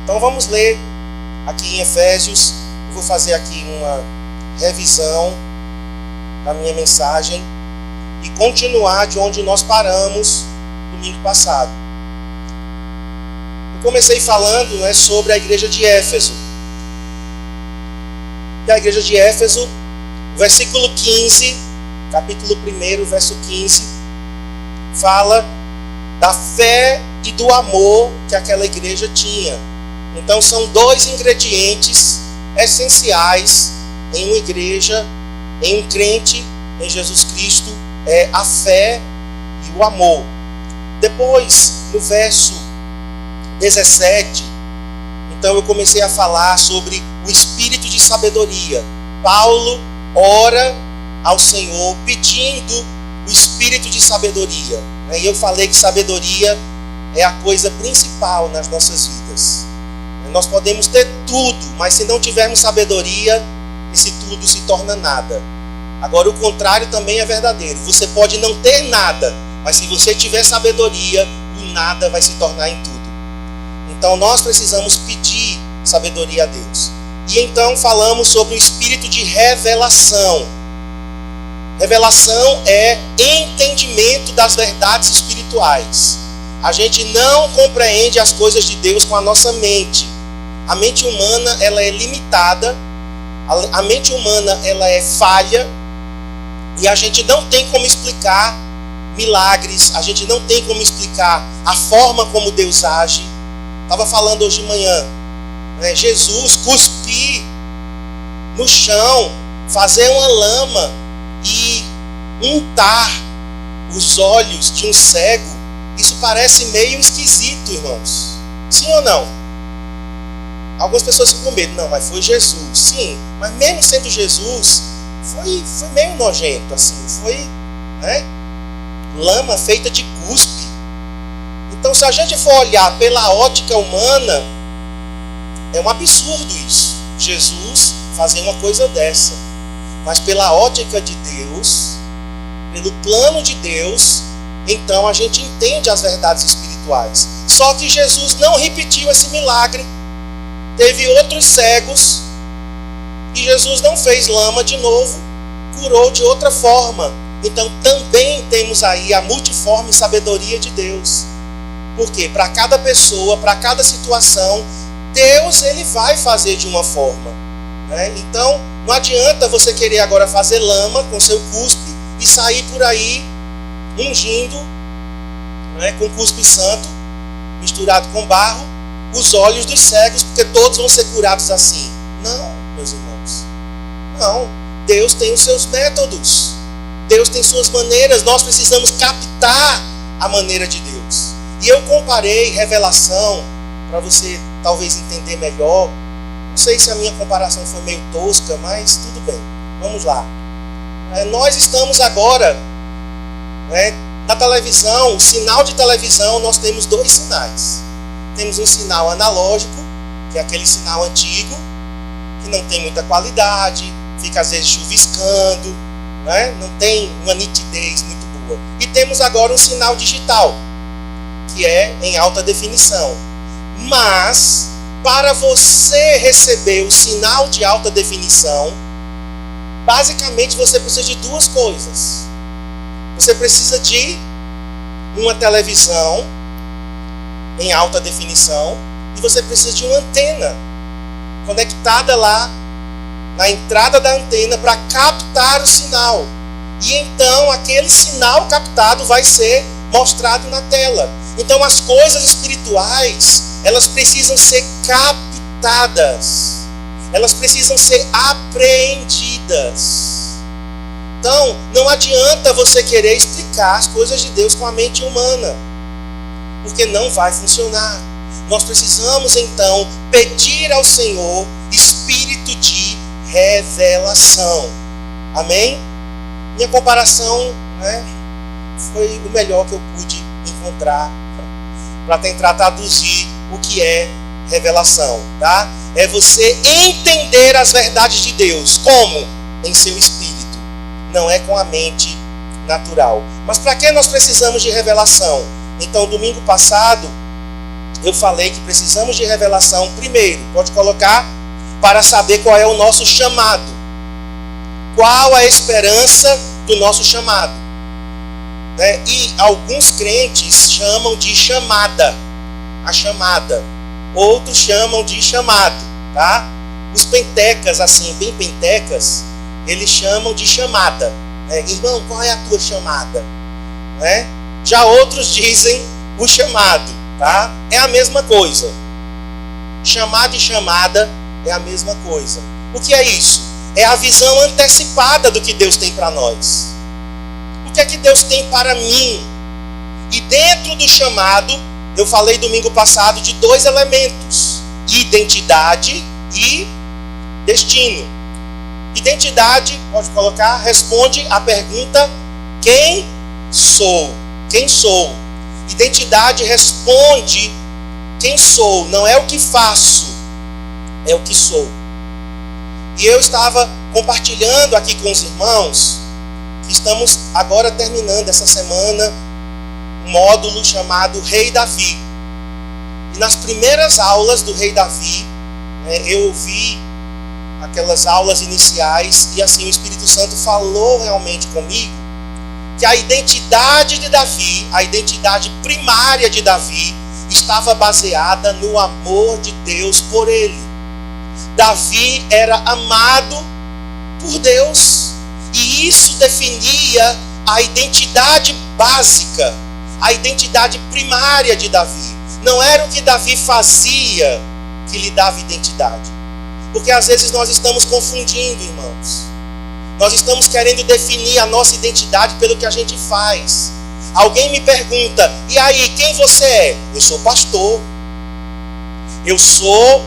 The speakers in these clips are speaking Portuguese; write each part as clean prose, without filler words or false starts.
Então vamos ler aqui em Efésios. Eu vou fazer aqui uma revisão da minha mensagem e continuar de onde nós paramos domingo passado. Eu comecei falando sobre a igreja de Éfeso. E a igreja de Éfeso, versículo 15, capítulo 1, verso 15, fala da fé e do amor que aquela igreja tinha. Então são dois ingredientes essenciais em uma igreja, em um crente em Jesus Cristo, é a fé e o amor. Depois, no verso 17, então eu comecei a falar sobre o espírito de sabedoria. Paulo ora ao Senhor pedindo o espírito de sabedoria. E eu falei que sabedoria é a coisa principal nas nossas vidas. Nós podemos ter tudo, mas se não tivermos sabedoria, esse tudo se torna nada. Agora o contrário também é verdadeiro. Você pode não ter nada, mas se você tiver sabedoria, o nada vai se tornar em tudo. Então nós precisamos pedir sabedoria a Deus. E então falamos sobre o espírito de revelação. Revelação é entendimento das verdades espirituais. A gente não compreende as coisas de Deus com a nossa mente. A mente humana, ela é limitada. A mente humana, ela é falha. E a gente não tem como explicar milagres. A gente não tem como explicar a forma como Deus age. Estava falando hoje de manhã. Jesus cuspir no chão, fazer uma lama e untar os olhos de um cego. Isso parece meio esquisito, irmãos. Sim ou não? Algumas pessoas ficam com medo. Não, mas foi Jesus. Sim, mas mesmo sendo Jesus, foi meio nojento, assim. Foi lama feita de cuspe. Então, se a gente for olhar pela ótica humana, é um absurdo isso. Jesus fazer uma coisa dessa. Mas pela ótica de Deus, pelo plano de Deus, então a gente entende as verdades espirituais. Só que Jesus não repetiu esse milagre. Teve outros cegos e Jesus não fez lama de novo, curou de outra forma. Então também temos aí a multiforme sabedoria de Deus. Porque para cada pessoa, para cada situação, Deus ele vai fazer de uma forma. Então não adianta você querer agora fazer lama com seu cuspe e sair por aí ungindo com cuspe santo, misturado com barro, os olhos dos cegos, porque todos vão ser curados assim. Não, meus irmãos. Não. Deus tem os seus métodos. Deus tem suas maneiras. Nós precisamos captar a maneira de Deus. E eu comparei revelação, para você talvez entender melhor. Não sei se a minha comparação foi meio tosca, mas tudo bem. Vamos lá. Nós estamos agora, na televisão, o sinal de televisão, nós temos dois sinais. Temos um sinal analógico, que é aquele sinal antigo, que não tem muita qualidade, fica às vezes chuviscando, não tem uma nitidez muito boa. E temos agora um sinal digital, que é em alta definição. Mas, para você receber o sinal de alta definição, basicamente você precisa de duas coisas. Você precisa de uma televisão em alta definição e você precisa de uma antena conectada lá na entrada da antena para captar o sinal. E então aquele sinal captado vai ser mostrado na tela. Então as coisas espirituais, elas precisam ser captadas. Elas precisam ser apreendidas. Então, não adianta você querer explicar as coisas de Deus com a mente humana, porque não vai funcionar. Nós precisamos, então, pedir ao Senhor espírito de revelação. Amém? Minha comparação foi o melhor que eu pude encontrar para tentar traduzir o que é revelação. Tá? É você entender as verdades de Deus. Como? Em seu espírito. Não é com a mente natural. Mas para que nós precisamos de revelação? Então, domingo passado, eu falei que precisamos de revelação primeiro, pode colocar, para saber qual é o nosso chamado. Qual a esperança do nosso chamado? Né? E alguns crentes chamam de chamada, a chamada. Outros chamam de chamado, tá? Os pentecas, assim, bem pentecas, eles chamam de chamada. Né? Irmão, qual é a tua chamada? Né? Já outros dizem o chamado, tá? É a mesma coisa. Chamado e chamada é a mesma coisa. O que é isso? É a visão antecipada do que Deus tem para nós. O que é que Deus tem para mim? E dentro do chamado, eu falei domingo passado de dois elementos: identidade e destino. Identidade, pode colocar, responde à pergunta: quem sou? Quem sou? Identidade responde: quem sou? Não é o que faço, é o que sou. E eu estava compartilhando aqui com os irmãos que estamos agora terminando essa semana um módulo chamado Rei Davi. E nas primeiras aulas do Rei Davi, eu ouvi aquelas aulas iniciais e assim o Espírito Santo falou realmente comigo que a identidade de Davi, a identidade primária de Davi, estava baseada no amor de Deus por ele. Davi era amado por Deus, e isso definia a identidade básica, a identidade primária de Davi. Não era o que Davi fazia que lhe dava identidade, porque às vezes nós estamos confundindo, irmãos. Nós estamos querendo definir a nossa identidade pelo que a gente faz. Alguém me pergunta: e aí, quem você é? Eu sou pastor, eu sou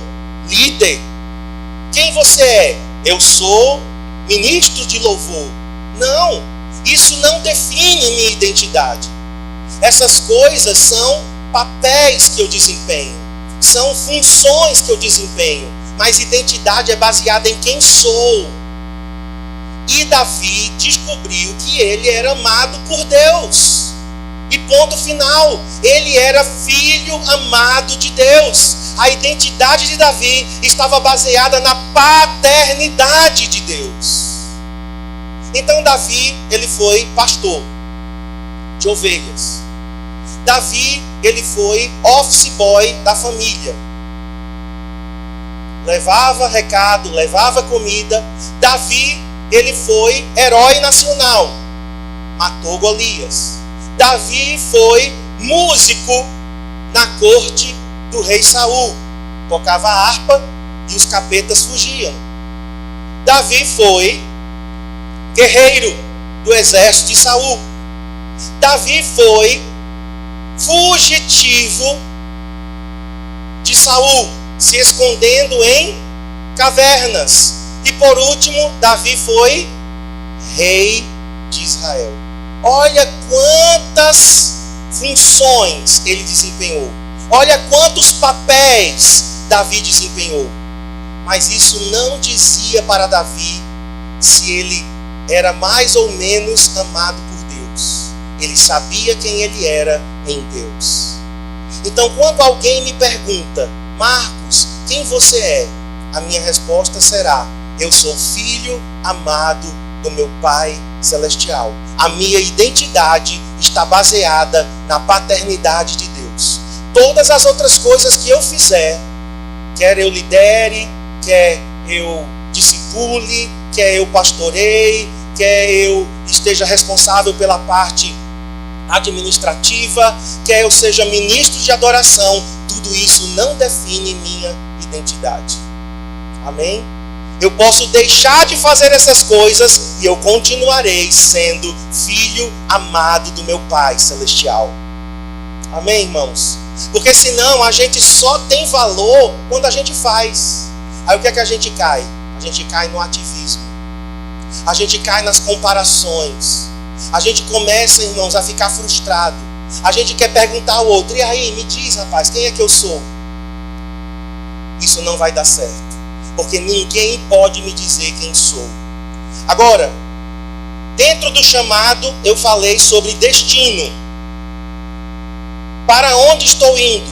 líder. Quem você é? Eu sou ministro de louvor. Não, isso não define minha identidade. Essas coisas são papéis que eu desempenho, são funções que eu desempenho, mas identidade é baseada em quem sou. E Davi descobriu que ele era amado por Deus. E ponto final, ele era filho amado de Deus. A identidade de Davi estava baseada na paternidade de Deus. Então Davi, ele foi pastor de ovelhas. Davi, ele foi office boy da família. Levava recado, levava comida. Davi, ele foi herói nacional. Matou Golias. Davi foi músico na corte do rei Saul. Tocava harpa e os capetas fugiam. Davi foi guerreiro do exército de Saul. Davi foi fugitivo de Saul, se escondendo em cavernas. E por último, Davi foi rei de Israel. Olha quantas funções ele desempenhou. Olha quantos papéis Davi desempenhou. Mas isso não dizia para Davi se ele era mais ou menos amado por Deus. Ele sabia quem ele era em Deus. Então, quando alguém me pergunta: Marcos, quem você é? A minha resposta será: eu sou filho amado do meu Pai Celestial. A minha identidade está baseada na paternidade de Deus. Todas as outras coisas que eu fizer, quer eu lidere, quer eu discipule, quer eu pastoreie, quer eu esteja responsável pela parte administrativa, quer eu seja ministro de adoração, tudo isso não define minha identidade. Amém? Eu posso deixar de fazer essas coisas e eu continuarei sendo filho amado do meu Pai Celestial. Amém, irmãos? Porque senão a gente só tem valor quando a gente faz. Aí o que é que a gente cai? A gente cai no ativismo. A gente cai nas comparações. A gente começa, irmãos, a ficar frustrado. A gente quer perguntar ao outro: e aí, me diz, rapaz, quem é que eu sou? Isso não vai dar certo. Porque ninguém pode me dizer quem sou. Agora, dentro do chamado, eu falei sobre destino. Para onde estou indo?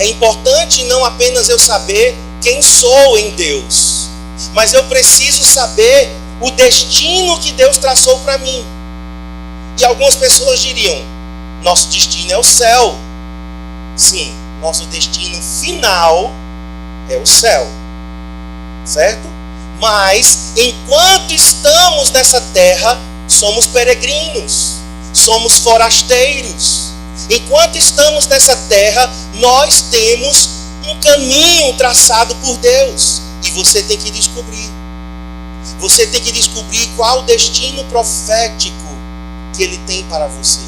É importante não apenas eu saber quem sou em Deus, mas eu preciso saber o destino que Deus traçou para mim. E algumas pessoas diriam: nosso destino é o céu. Sim, nosso destino final é o céu, certo? Mas enquanto estamos nessa terra, somos peregrinos, somos forasteiros. Enquanto estamos nessa terra, nós temos um caminho traçado por Deus. E você tem que descobrir. Você tem que descobrir qual o destino profético que Ele tem para você.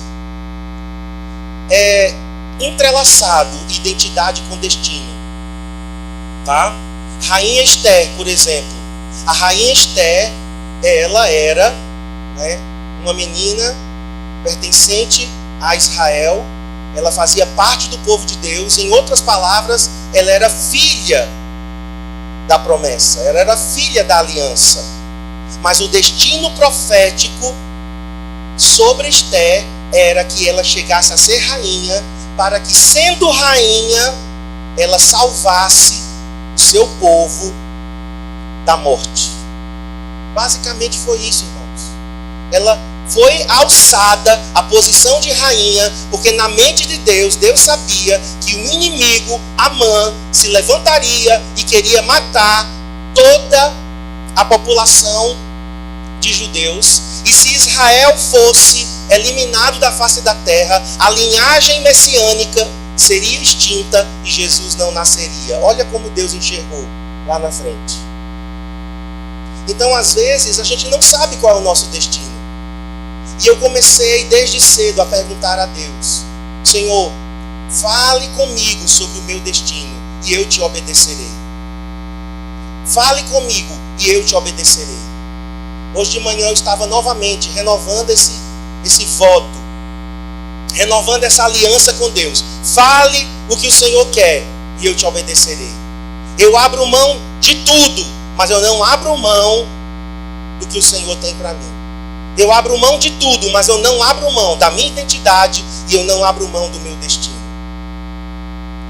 É entrelaçado identidade com destino. Tá? Rainha Esther, por exemplo. A Rainha Esther, ela era, né, uma menina pertencente a Israel. Ela fazia parte do povo de Deus. Em outras palavras, ela era filha da promessa. Ela era filha da aliança. Mas o destino profético sobre Esther era que ela chegasse a ser rainha, para que, sendo rainha, ela salvasse o seu povo da morte. Basicamente foi isso, irmãos. Ela foi alçada à posição de rainha, porque na mente de Deus, Deus sabia que o inimigo, Amã, se levantaria e queria matar toda a população de judeus. E se Israel fosse eliminado da face da terra, a linhagem messiânica seria extinta e Jesus não nasceria. Olha como Deus enxergou lá na frente. Então, às vezes, a gente não sabe qual é o nosso destino. E eu comecei desde cedo a perguntar a Deus: Senhor, fale comigo sobre o meu destino e eu te obedecerei. Fale comigo e eu te obedecerei. Hoje de manhã eu estava novamente renovando esse voto, renovando essa aliança com Deus. Fale o que o Senhor quer e eu te obedecerei. Eu abro mão de tudo, mas eu não abro mão do que o Senhor tem para mim. Eu abro mão de tudo, mas eu não abro mão da minha identidade e eu não abro mão do meu destino.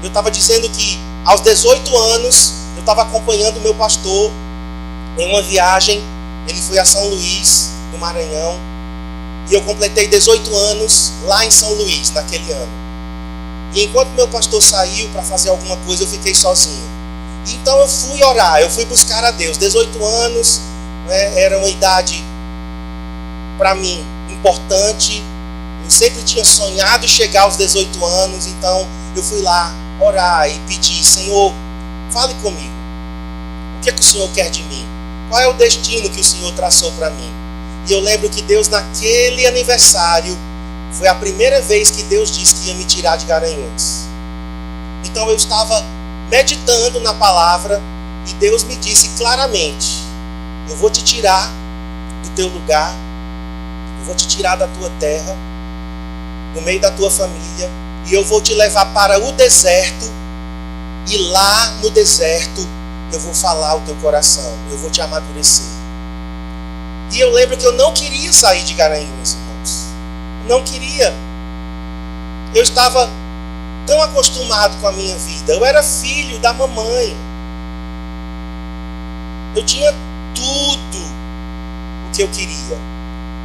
Eu estava dizendo que aos 18 anos eu estava acompanhando o meu pastor em uma viagem. Ele foi a São Luís, do Maranhão, e eu completei 18 anos lá em São Luís, naquele ano. E enquanto meu pastor saiu para fazer alguma coisa, eu fiquei sozinho. Então eu fui orar, eu fui buscar a Deus. 18 anos, né, era uma idade, para mim, importante. Eu sempre tinha sonhado chegar aos 18 anos, então eu fui lá orar e pedir: Senhor, fale comigo. O que é que o Senhor quer de mim? Qual é o destino que o Senhor traçou para mim? E eu lembro que Deus, naquele aniversário, foi a primeira vez que Deus disse que ia me tirar de Garanhuns. Então eu estava meditando na palavra e Deus me disse claramente: eu vou te tirar do teu lugar, eu vou te tirar da tua terra, no meio da tua família, e eu vou te levar para o deserto, e lá no deserto eu vou falar o teu coração, eu vou te amadurecer. E eu lembro que eu não queria sair de Garanhuns, irmãos. Não queria. Eu estava tão acostumado com a minha vida. Eu era filho da mamãe. Eu tinha tudo o que eu queria.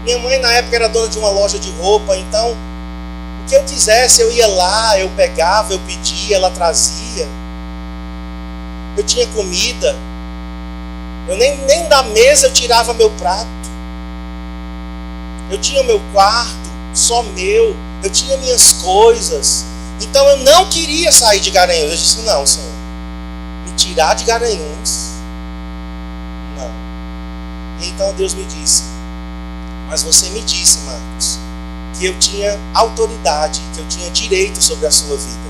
Minha mãe na época era dona de uma loja de roupa, então o que eu quisesse eu ia lá, eu pegava, eu pedia, ela trazia. Eu tinha comida. Eu nem da mesa eu tirava meu prato. Eu tinha meu quarto, só meu. Eu tinha minhas coisas. Então eu não queria sair de Garanhuns. Eu disse: não, Senhor, me tirar de Garanhuns, não. E então Deus me disse: mas você me disse, Marcos, que eu tinha autoridade, que eu tinha direito sobre a sua vida.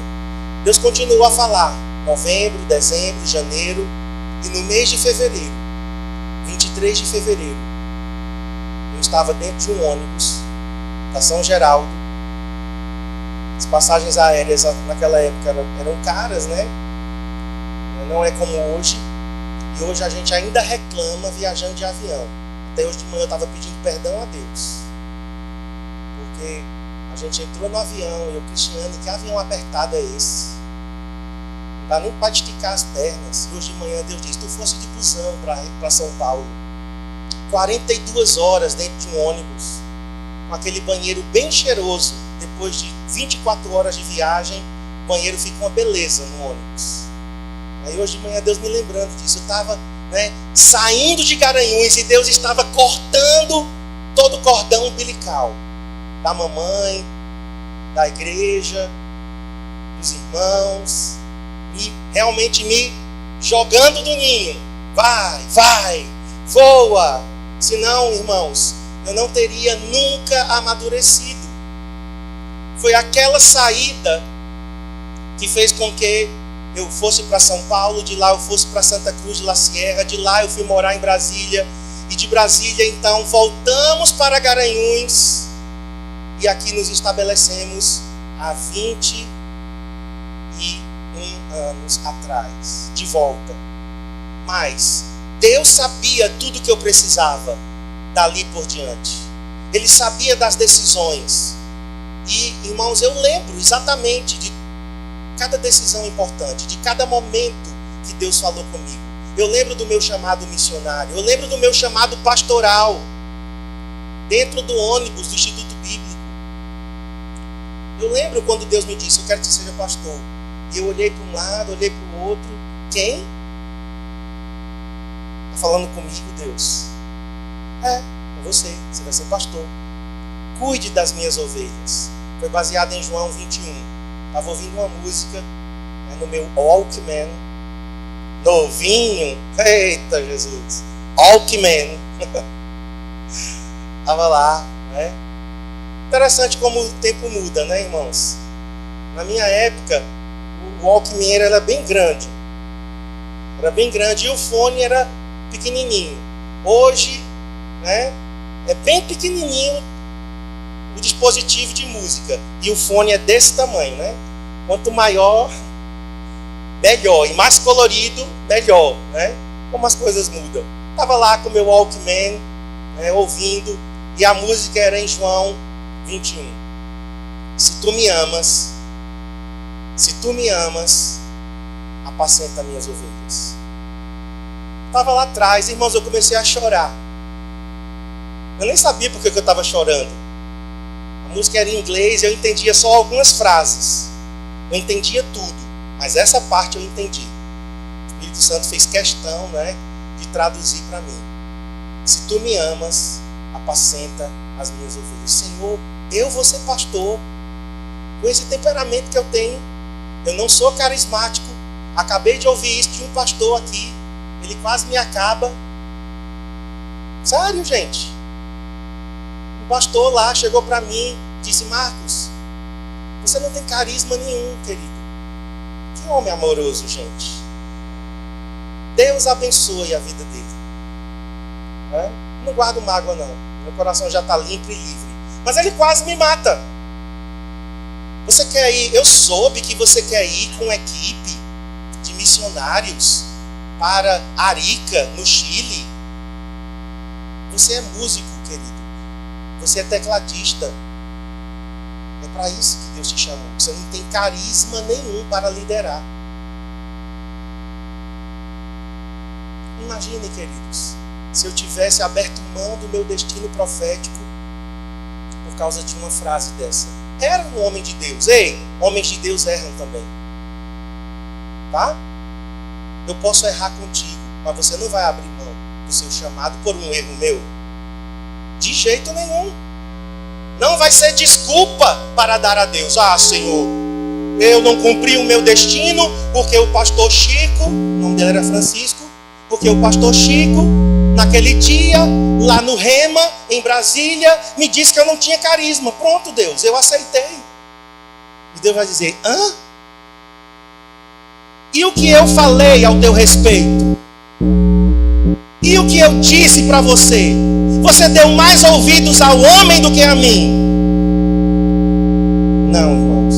Deus continuou a falar. Novembro, dezembro, janeiro, e no mês de fevereiro, 23 de fevereiro, eu estava dentro de um ônibus da São Geraldo. As passagens aéreas naquela época eram caras, né? Não é como hoje. E hoje a gente ainda reclama viajando de avião. Até hoje de manhã eu estava pedindo perdão a Deus, porque a gente entrou no avião e eu: Cristiane, que avião apertado é esse? dá nem para esticar as pernas. E hoje de manhã Deus disse, tu fosse de busão para São Paulo. 42 horas dentro de um ônibus, com aquele banheiro bem cheiroso. Depois de 24 horas de viagem, o banheiro fica uma beleza no ônibus. Aí hoje de manhã Deus me lembrando disso. Eu estava saindo de Garanhuns e Deus estava cortando todo o cordão umbilical da mamãe, da igreja, dos irmãos, e realmente me jogando do ninho. Vai, voa. Senão, irmãos, eu não teria nunca amadurecido. Foi aquela saída que fez com que eu fosse para São Paulo, de lá eu fosse para Santa Cruz de La Sierra, de lá eu fui morar em Brasília, e de Brasília então voltamos para Garanhuns, e aqui nos estabelecemos há 21 anos atrás, de volta. Mas Deus sabia tudo que eu precisava dali por diante. Ele sabia das decisões. E, irmãos, eu lembro exatamente de cada decisão importante, de cada momento que Deus falou comigo. Eu lembro do meu chamado missionário, eu lembro do meu chamado pastoral, dentro do ônibus do Instituto Bíblico. Eu lembro quando Deus me disse, eu quero que você seja pastor. E eu olhei para um lado, olhei para o outro. Quem? Está falando comigo, Deus? Com você vai ser pastor. Cuide das minhas ovelhas. Foi baseado em João 21. Estava ouvindo uma música no meu Walkman, novinho. Eita Jesus, Walkman. Estava lá, Interessante como o tempo muda, irmãos? Na minha época, o Walkman era bem grande. Era bem grande e o fone era pequenininho. Hoje, é bem pequenininho o dispositivo de música. E o fone é desse tamanho, Quanto maior, melhor. E mais colorido, melhor, Como as coisas mudam. Estava lá com o meu Walkman, ouvindo. E a música era em João 21. Se tu me amas, apacenta minhas ovelhas. Estava lá atrás, irmãos, eu comecei a chorar. Eu nem sabia por que eu estava chorando. A música era em inglês, eu entendia só algumas frases. Eu entendia tudo, mas essa parte eu entendi. O Espírito Santo fez questão, de traduzir para mim. Se tu me amas, apacenta as minhas ovelhas. Senhor, eu vou ser pastor. Com esse temperamento que eu tenho, eu não sou carismático. Acabei de ouvir isso de um pastor aqui. Ele quase me acaba. Sério, gente. Um pastor lá chegou para mim e disse, Marcos, você não tem carisma nenhum, querido. Que homem amoroso, gente. Deus abençoe a vida dele. Não guardo mágoa, não. Meu coração já está limpo e livre. Mas ele quase me mata. Você quer ir? Eu soube que você quer ir com uma equipe de missionários para Arica, no Chile. Você é músico, querido. Você é tecladista. É para isso que Deus te chamou. Você não tem carisma nenhum para liderar. Imagine, queridos, se eu tivesse aberto mão do meu destino profético por causa de uma frase dessa. Era um homem de Deus. Ei, homens de Deus erram também. Tá? Eu posso errar contigo, mas você não vai abrir mão do seu chamado por um erro meu. De jeito nenhum. Não vai ser desculpa para dar a Deus. Senhor, eu não cumpri o meu destino porque o pastor Chico, o nome dele era Francisco, porque o pastor Chico, naquele dia, lá no Rema, em Brasília, me disse que eu não tinha carisma. Pronto, Deus, eu aceitei. E Deus vai dizer, E o que eu falei ao teu respeito? E o que eu disse para você? Você deu mais ouvidos ao homem do que a mim? Não, irmãos.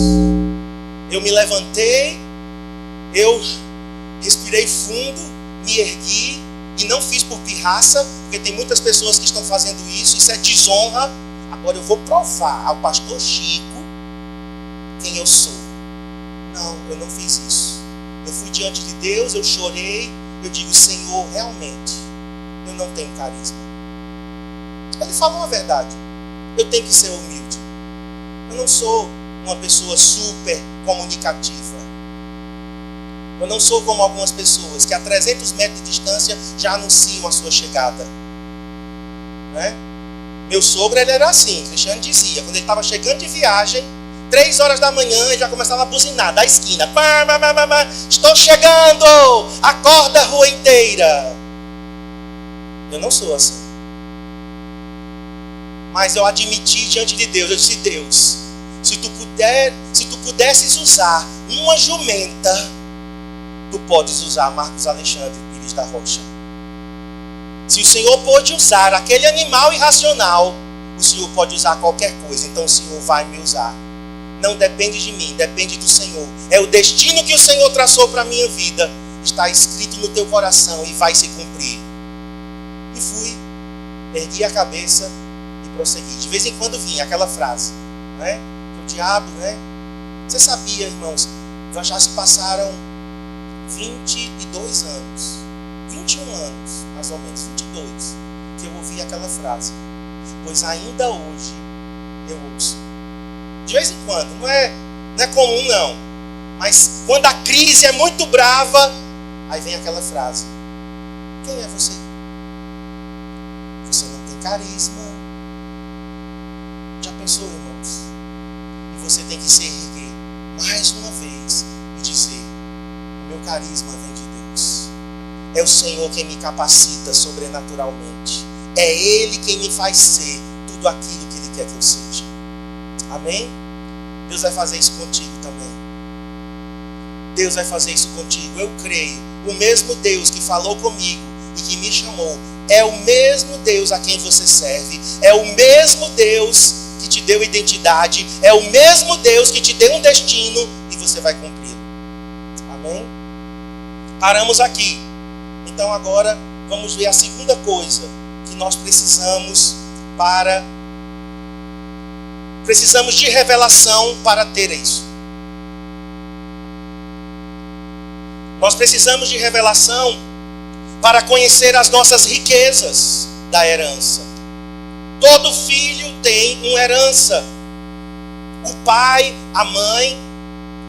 Eu me levantei, eu respirei fundo, me ergui e não fiz por pirraça, porque tem muitas pessoas que estão fazendo isso. Isso é desonra. Agora eu vou provar ao pastor Chico quem eu sou. Não, eu não fiz isso. Eu fui diante de Deus, eu chorei, eu digo, Senhor, realmente, eu não tenho carisma. Ele falou a verdade. Eu tenho que ser humilde. Eu não sou uma pessoa super comunicativa. Eu não sou como algumas pessoas que a 300 metros de distância já anunciam a sua chegada. Né? Meu sogro, ele era assim, Cristiano dizia, quando ele estava chegando de viagem, 3 horas da manhã, ele já começava a buzinar da esquina. Estou chegando! Acorda a rua inteira! Eu não sou assim. Mas eu admiti diante de Deus, eu disse, Deus, se tu pudesses usar uma jumenta, tu podes usar Marcos Alexandre Pires da Rocha. Se o Senhor pôde usar aquele animal irracional, o Senhor pode usar qualquer coisa. Então o Senhor vai me usar. Não depende de mim, depende do Senhor. É o destino que o Senhor traçou para a minha vida. Está escrito no teu coração e vai se cumprir. E fui, ergui a cabeça e prossegui. De vez em quando vinha aquela frase, né? O diabo, né? Você sabia, irmãos, já se passaram 22 anos, 21 anos, mais ou menos, 22, que eu ouvi aquela frase. Pois ainda hoje eu ouço. De vez em quando, não é comum não, mas quando a crise é muito brava, aí vem aquela frase. Quem é você? Você não tem carisma. Já pensou, irmãos? E você tem que se erguer mais uma vez e dizer, meu carisma vem de Deus. É o Senhor quem me capacita sobrenaturalmente. É Ele quem me faz ser tudo aquilo que Ele quer que eu seja. Amém? Deus vai fazer isso contigo também. Deus vai fazer isso contigo. Eu creio. O mesmo Deus que falou comigo e que me chamou é o mesmo Deus a quem você serve. É o mesmo Deus que te deu identidade. É o mesmo Deus que te deu um destino e você vai cumprir. Amém? Paramos aqui. Então agora vamos ver a segunda coisa que nós precisamos de revelação para ter isso. Nós precisamos de revelação para conhecer as nossas riquezas da herança. Todo filho tem uma herança. O pai, a mãe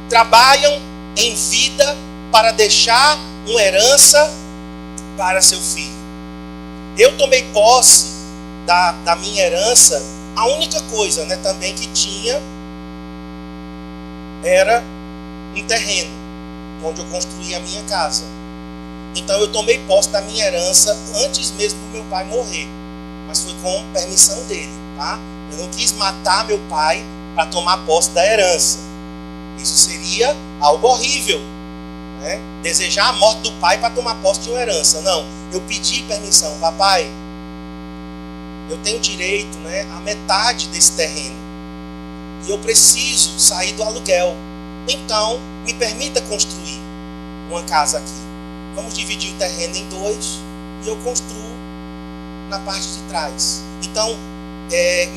trabalham em vida para deixar uma herança para seu filho. Eu tomei posse da minha herança. A única coisa, né, também que tinha era um terreno onde eu construí a minha casa. Então eu tomei posse da minha herança antes mesmo do meu pai morrer, mas foi com permissão dele, tá? Eu não quis matar meu pai para tomar posse da herança. Isso seria algo horrível, né? Desejar a morte do pai para tomar posse de uma herança. Não, eu pedi permissão, papai. Eu tenho direito, né, a metade desse terreno. E eu preciso sair do aluguel. Então, me permita construir uma casa aqui. Vamos dividir o terreno em 2 e eu construo na parte de trás. Então,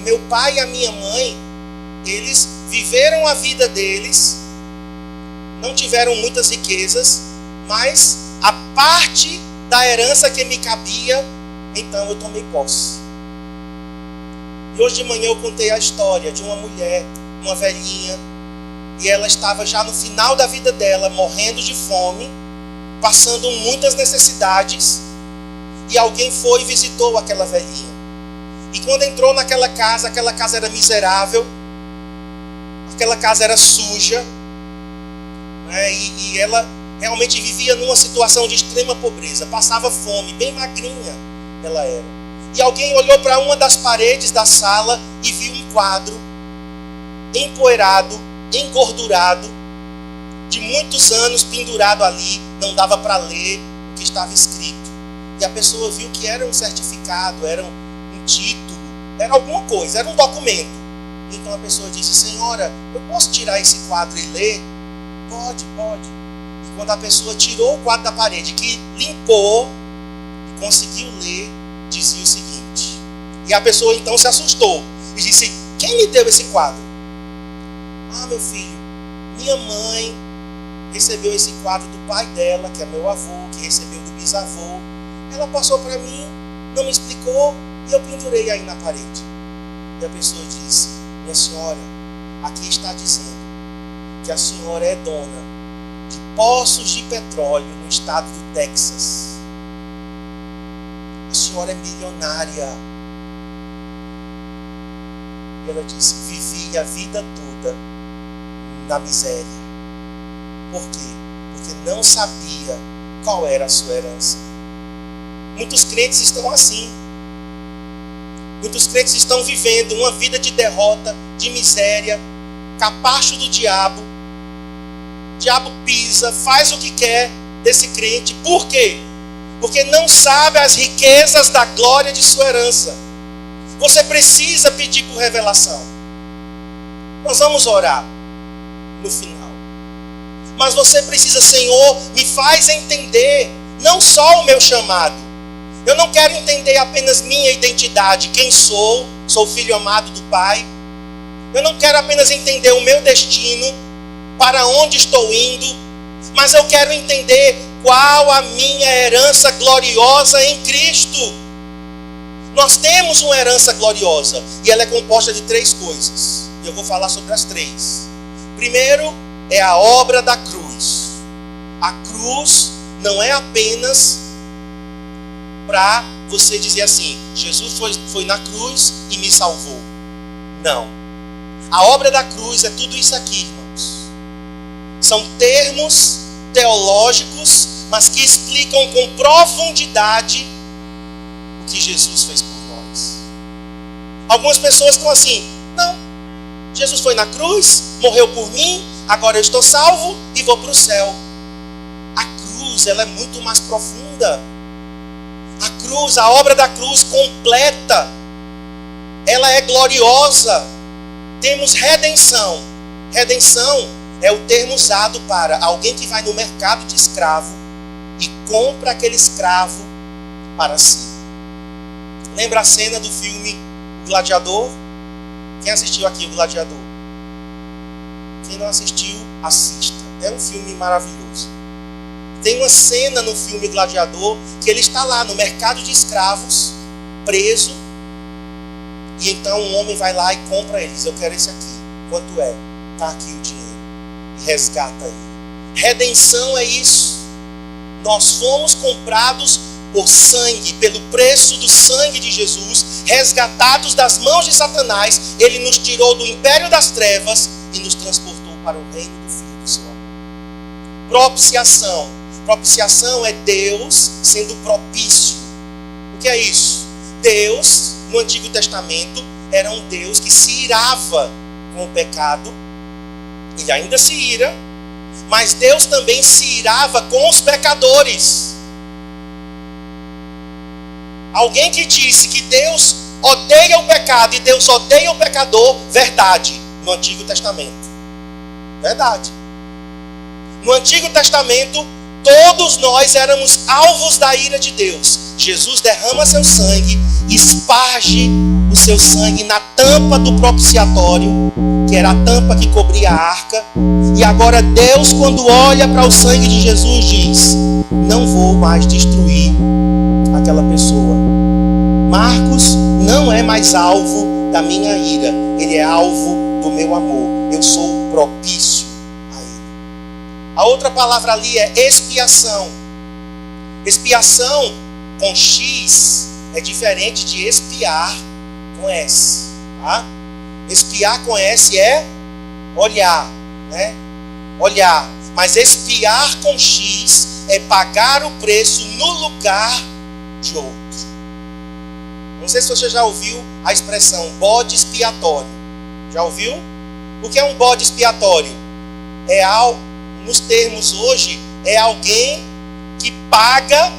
meu pai e a minha mãe, eles viveram a vida deles, não tiveram muitas riquezas, mas a parte da herança que me cabia, então eu tomei posse. E hoje de manhã eu contei a história de uma mulher, uma velhinha, e ela estava já no final da vida dela, morrendo de fome, passando muitas necessidades, e alguém foi e visitou aquela velhinha. E quando entrou naquela casa era miserável, aquela casa era suja, né? E ela realmente vivia numa situação de extrema pobreza, passava fome, bem magrinha ela era. E alguém olhou para uma das paredes da sala e viu um quadro empoeirado, engordurado, de muitos anos pendurado ali, não dava para ler o que estava escrito. E a pessoa viu que era um certificado, era um título, era alguma coisa, era um documento. Então a pessoa disse, senhora, eu posso tirar esse quadro e ler? Pode. E quando a pessoa tirou o quadro da parede, que limpou e conseguiu ler, dizia o seguinte. E a pessoa então se assustou e disse, quem me deu esse quadro? Ah, meu filho, minha mãe, recebeu esse quadro do pai dela, que é meu avô, que recebeu do bisavô. Ela passou para mim, não me explicou, e eu pendurei aí na parede. E a pessoa disse: minha senhora, aqui está dizendo que a senhora é dona de poços de petróleo no estado do Texas. A senhora é milionária. E ela disse: vivi a vida toda na miséria. Por quê? Porque não sabia qual era a sua herança. Muitos crentes estão assim. Muitos crentes estão vivendo uma vida de derrota, de miséria, capacho do diabo. O diabo pisa, faz o que quer desse crente. Por quê? Porque não sabe as riquezas da glória de sua herança. Você precisa pedir por revelação. Nós vamos orar no final. Mas você precisa: Senhor, me faz entender não só o meu chamado. Eu não quero entender apenas minha identidade, quem sou filho amado do Pai. Eu não quero apenas entender o meu destino, para onde estou indo, mas eu quero entender qual a minha herança gloriosa em Cristo. Nós temos uma herança gloriosa e ela é composta de 3 coisas. E eu vou falar sobre as 3. Primeiro é a obra da cruz. A cruz não é apenas para você dizer assim: Jesus foi na cruz e me salvou. Não. A obra da cruz é tudo isso aqui, irmãos. São termos teológicos, mas que explicam com profundidade o que Jesus fez por nós. Algumas pessoas estão assim: não, Jesus foi na cruz, morreu por mim, agora eu estou salvo e vou para o céu. A cruz, ela é muito mais profunda. A cruz, a obra da cruz completa, ela é gloriosa. Temos redenção. Redenção é o termo usado para alguém que vai no mercado de escravo e compra aquele escravo para si. Lembra a cena do filme O Gladiador? Quem assistiu aqui O Gladiador? Quem não assistiu, assista. É um filme maravilhoso. Tem uma cena no filme Gladiador que ele está lá no mercado de escravos, preso, e então um homem vai lá e compra ele. Diz: eu quero esse aqui. Quanto é? Está aqui o dinheiro. E resgata ele. Redenção é isso. Nós fomos comprados por sangue, pelo preço do sangue de Jesus, resgatados das mãos de Satanás. Ele nos tirou do império das trevas e nos transportou para o reino do Filho do seu amor. Propiciação. Propiciação é Deus sendo propício. O que é isso? Deus, no Antigo Testamento, era um Deus que se irava com o pecado. Ele ainda se ira, mas Deus também se irava com os pecadores. Alguém que disse que Deus odeia o pecado e Deus odeia o pecador, verdade, no Antigo Testamento. Verdade. No Antigo Testamento, todos nós éramos alvos da ira de Deus. Jesus derrama seu sangue, esparge o seu sangue na tampa do propiciatório, que era a tampa que cobria a arca. E agora Deus, quando olha para o sangue de Jesus, diz: não vou mais destruir aquela pessoa. Marcos não é mais alvo da minha ira, ele é alvo do meu amor. Eu sou propício a ele. A outra palavra ali é expiação. Expiação com X é diferente de espiar com S, tá? Espiar com S é olhar, né? Olhar. Mas espiar com X é pagar o preço no lugar de outro. Não sei se você já ouviu a expressão bode expiatório. Já ouviu? O que é um bode expiatório? Nos termos hoje, é alguém que paga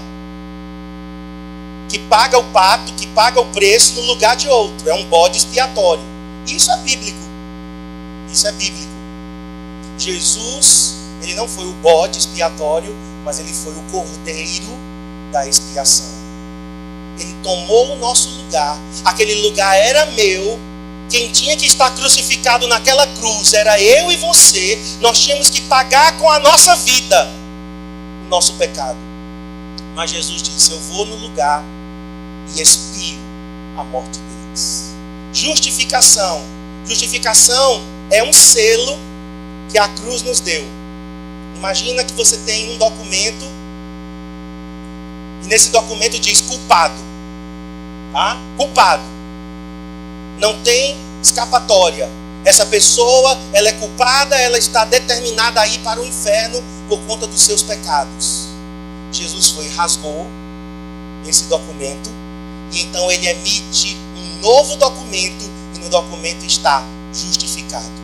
o pato, que paga o preço no lugar de outro. É um bode expiatório. Isso é bíblico. Isso é bíblico. Jesus, ele não foi o bode expiatório, mas ele foi o cordeiro da expiação. Ele tomou o nosso lugar. Aquele lugar era meu. quem tinha que estar crucificado naquela cruz era eu e você. Nós tínhamos que pagar com a nossa vida o nosso pecado. Mas Jesus disse: eu vou no lugar e expio a morte deles. Justificação. Justificação é um selo que a cruz nos deu. Imagina que você tem um documento e nesse documento diz culpado. Tá? Culpado. Não tem escapatória. Essa pessoa, ela é culpada, ela está determinada a ir para o inferno por conta dos seus pecados. Jesus foi e rasgou esse documento e então ele emite um novo documento e no documento está justificado.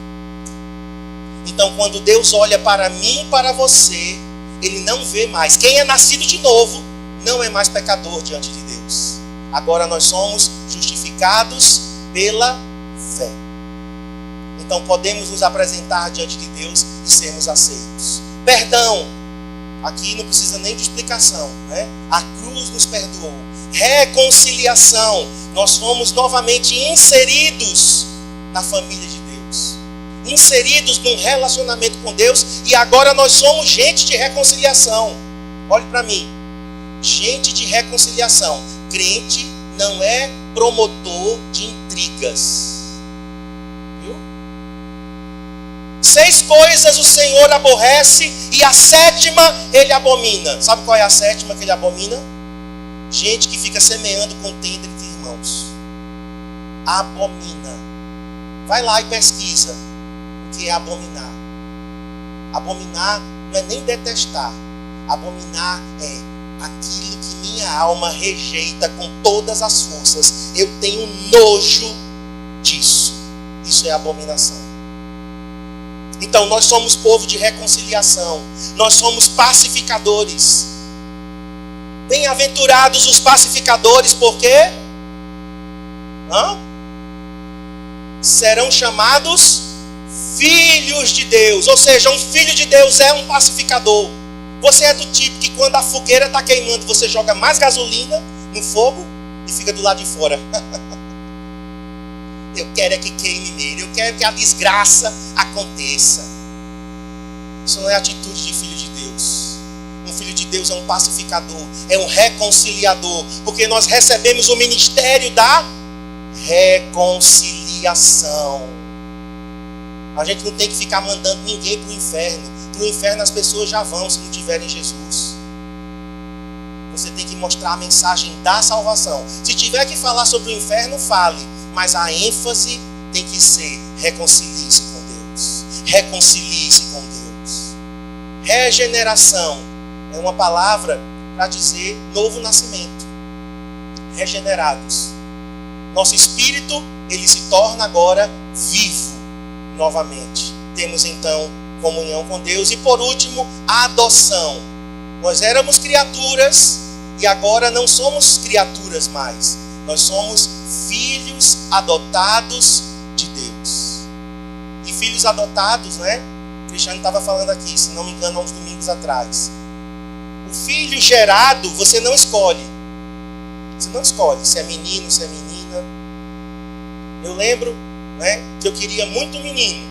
Então quando Deus olha para mim e para você, ele não vê mais. Quem é nascido de novo não é mais pecador diante de Deus. Agora nós somos justificados pela fé. Então podemos nos apresentar diante de Deus e sermos aceitos. Perdão. Aqui não precisa nem de explicação, né? A cruz nos perdoou. Reconciliação. Nós fomos novamente inseridos na família de Deus. Inseridos num relacionamento com Deus. E agora nós somos gente de reconciliação. Olhe para mim. Gente de reconciliação. Crente não é promotor de intrigas. 6 coisas o Senhor aborrece e a 7ª ele abomina. Sabe qual é a 7ª que ele abomina? Gente que fica semeando contenda entre irmãos. Abomina. Vai lá e pesquisa o que é abominar. Abominar não é nem detestar. Abominar é aquilo que minha alma rejeita com todas as forças. Eu tenho nojo disso. Isso é abominação. Então nós somos povo de reconciliação. Nós somos pacificadores. Bem-aventurados os pacificadores, porque serão chamados filhos de Deus. Ou seja, um filho de Deus é um pacificador. Você é do tipo que quando a fogueira está queimando, você joga mais gasolina no fogo e fica do lado de fora. Eu quero é que queime nele. Eu quero que a desgraça aconteça. Isso não é atitude de filho de Deus. Um filho de Deus é um pacificador, é um reconciliador, porque nós recebemos o ministério da reconciliação. A gente não tem que ficar mandando ninguém para o inferno. Para o inferno as pessoas já vão se não tiverem Jesus. Você tem que mostrar a mensagem da salvação. Se tiver que falar sobre o inferno, fale. Mas a ênfase tem que ser: reconcilie-se com Deus. Reconcilie-se com Deus. Regeneração é uma palavra para dizer novo nascimento. Regenerados. Nosso espírito, ele se torna agora vivo novamente. Temos então comunhão com Deus. E por último, a adoção. Nós éramos criaturas e agora não somos criaturas mais. Nós somos filhos adotados de Deus. E filhos adotados, né? O Cristiano estava falando aqui, se não me engano, há uns domingos atrás. O filho gerado, você não escolhe. Você não escolhe se é menino, se é menina. Eu lembro, né, que eu queria muito menino.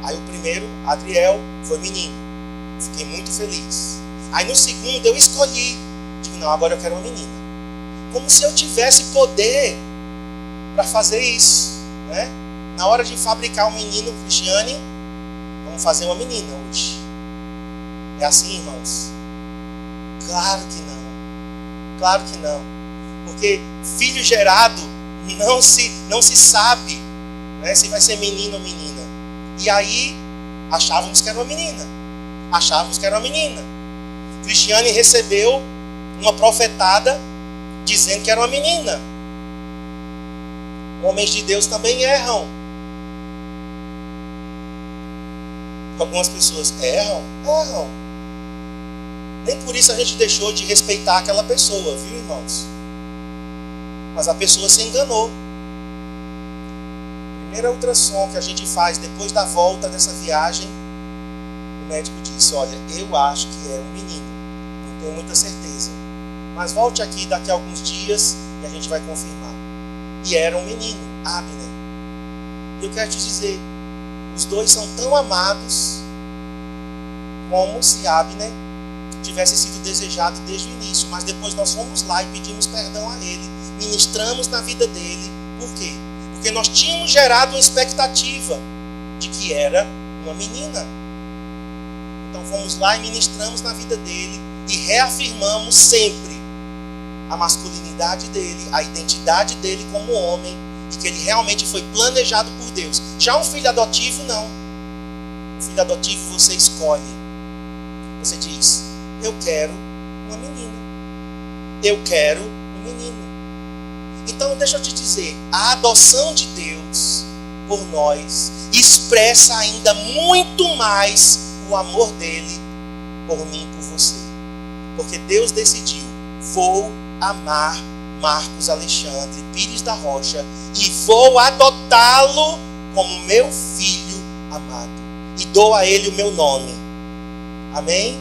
Aí o primeiro, Adriel, foi menino. Fiquei muito feliz. Aí no segundo eu escolhi. Digo, não, agora eu quero uma menina. Como se eu tivesse poder para fazer isso, né? Na hora de fabricar um menino, Cristiane, vamos fazer uma menina hoje. É assim, irmãos? Claro que não. Claro que não. Porque filho gerado não se sabe, né, se vai ser menino ou menina. E aí achávamos que era uma menina. Achávamos que era uma menina. Cristiane recebeu uma profetada dizendo que era uma menina. Homens de Deus também erram. Algumas pessoas erram. Nem por isso a gente deixou de respeitar aquela pessoa, viu, irmãos? Mas a pessoa se enganou. Primeiro ultrassom que a gente faz depois da volta dessa viagem, o médico disse: olha, eu acho que é um menino. Não tenho muita certeza. Mas volte aqui daqui a alguns dias e a gente vai confirmar. E era um menino, Abner. eu quero te dizer, os dois são tão amados como se Abner tivesse sido desejado desde o início, mas depois nós fomos lá e pedimos perdão a ele, ministramos na vida dele. Por quê? Porque nós tínhamos gerado uma expectativa de que era uma menina. Então fomos lá e ministramos na vida dele e reafirmamos sempre a masculinidade dele, a identidade dele como homem, e que ele realmente foi planejado por Deus. Já um filho adotivo, não. Um filho adotivo você escolhe. Você diz: eu quero uma menina. Eu quero um menino. Então deixa eu te dizer, a adoção de Deus por nós expressa ainda muito mais o amor dele por mim e por você. Porque Deus decidiu: vou amar Marcos Alexandre Pires da Rocha e vou adotá-lo como meu filho amado. E dou a ele o meu nome. Amém?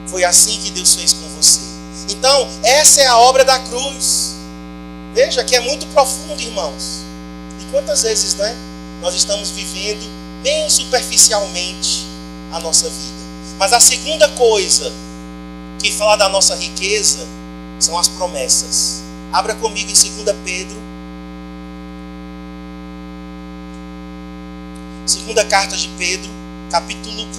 Foi assim que Deus fez com você. Então, essa é a obra da cruz. Veja que é muito profundo, irmãos. E quantas vezes, né, nós estamos vivendo bem superficialmente a nossa vida. Mas a segunda coisa que fala da nossa riqueza são as promessas. Abra comigo em 2 Pedro. Segunda carta de Pedro, capítulo 1.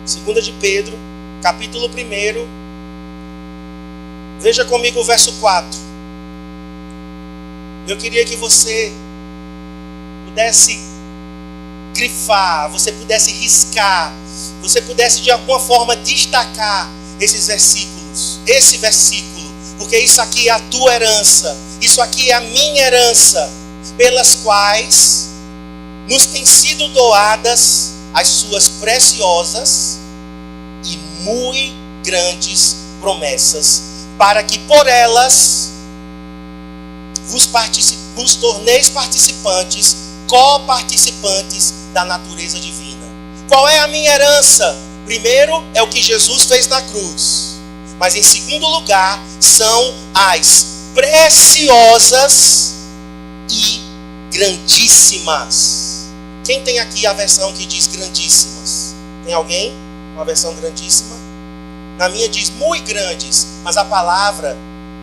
Segunda de Pedro, capítulo 1. Veja comigo o verso 4. Eu queria que você pudesse grifar, você pudesse riscar, você pudesse de alguma forma destacar esses versículos, esse versículo, porque isso aqui é a tua herança, isso aqui é a minha herança, pelas quais nos têm sido doadas as suas preciosas e muito grandes promessas, para que por elas vos torneis participantes, co-participantes da natureza divina. Qual é a minha herança? Primeiro é o que Jesus fez na cruz, mas em segundo lugar são as preciosas e grandíssimas. Quem tem aqui a versão que diz grandíssimas? Tem alguém? Uma versão grandíssima? Na minha diz muito grandes, mas a palavra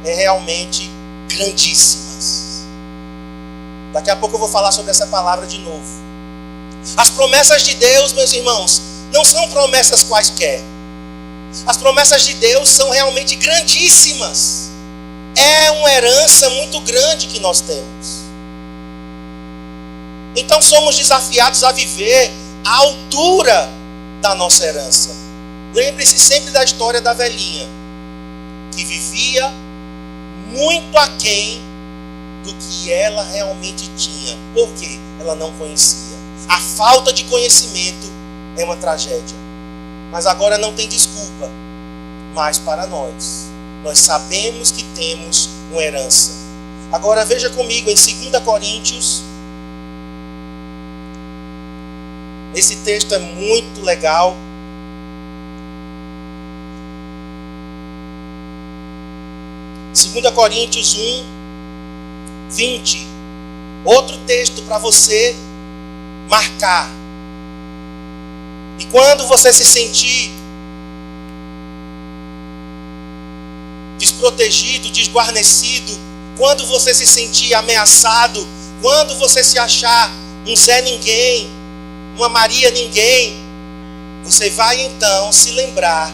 é realmente grandíssimas. Daqui a pouco eu vou falar sobre essa palavra de novo. As promessas de Deus, meus irmãos, não são promessas quaisquer. As promessas de Deus são realmente grandíssimas. É uma herança muito grande que nós temos. Então somos desafiados a viver à altura da nossa herança. Lembre-se sempre da história da velhinha, que vivia muito aquém do que ela realmente tinha. Por quê? Ela não conhecia. A falta de conhecimento é uma tragédia. Mas agora não tem desculpa mais para nós. Nós sabemos que temos uma herança. Agora veja comigo em 2 Coríntios. Esse texto é muito legal. 2 Coríntios 1, 20. Outro texto para você marcar. E quando você se sentir desprotegido, desguarnecido, quando você se sentir ameaçado, quando você se achar um Zé Ninguém, uma Maria Ninguém, você vai então se lembrar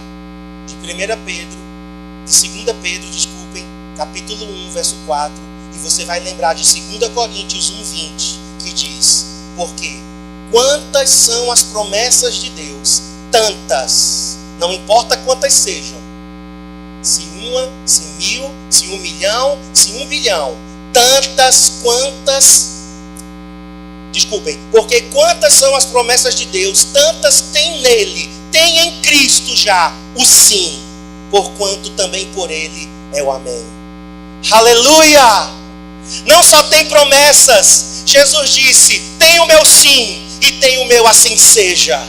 de 1 Pedro, de 2 Pedro, desculpem, capítulo 1, verso 4, e você vai lembrar de 2 Coríntios 1, 20, que diz: porque quantas são as promessas de Deus, tantas, não importa quantas sejam, se uma, se 1000, se 1 milhão, se 1 bilhão, tantas quantas, desculpem, porque quantas são as promessas de Deus, tantas tem nele, tem em Cristo já o sim, porquanto também por ele é o amém. Aleluia! Não só tem promessas, Jesus disse: tem o meu sim e tem o meu assim seja.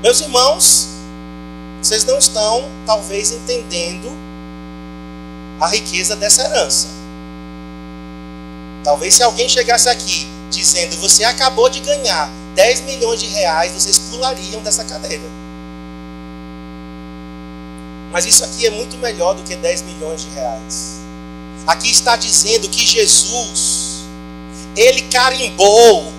Meus irmãos, vocês não estão, talvez, entendendo a riqueza dessa herança. Talvez se alguém chegasse aqui dizendo, você acabou de ganhar 10 milhões de reais, vocês pulariam dessa cadeira. Mas isso aqui é muito melhor do que 10 milhões de reais. Aqui está dizendo que Jesus, ele carimbou,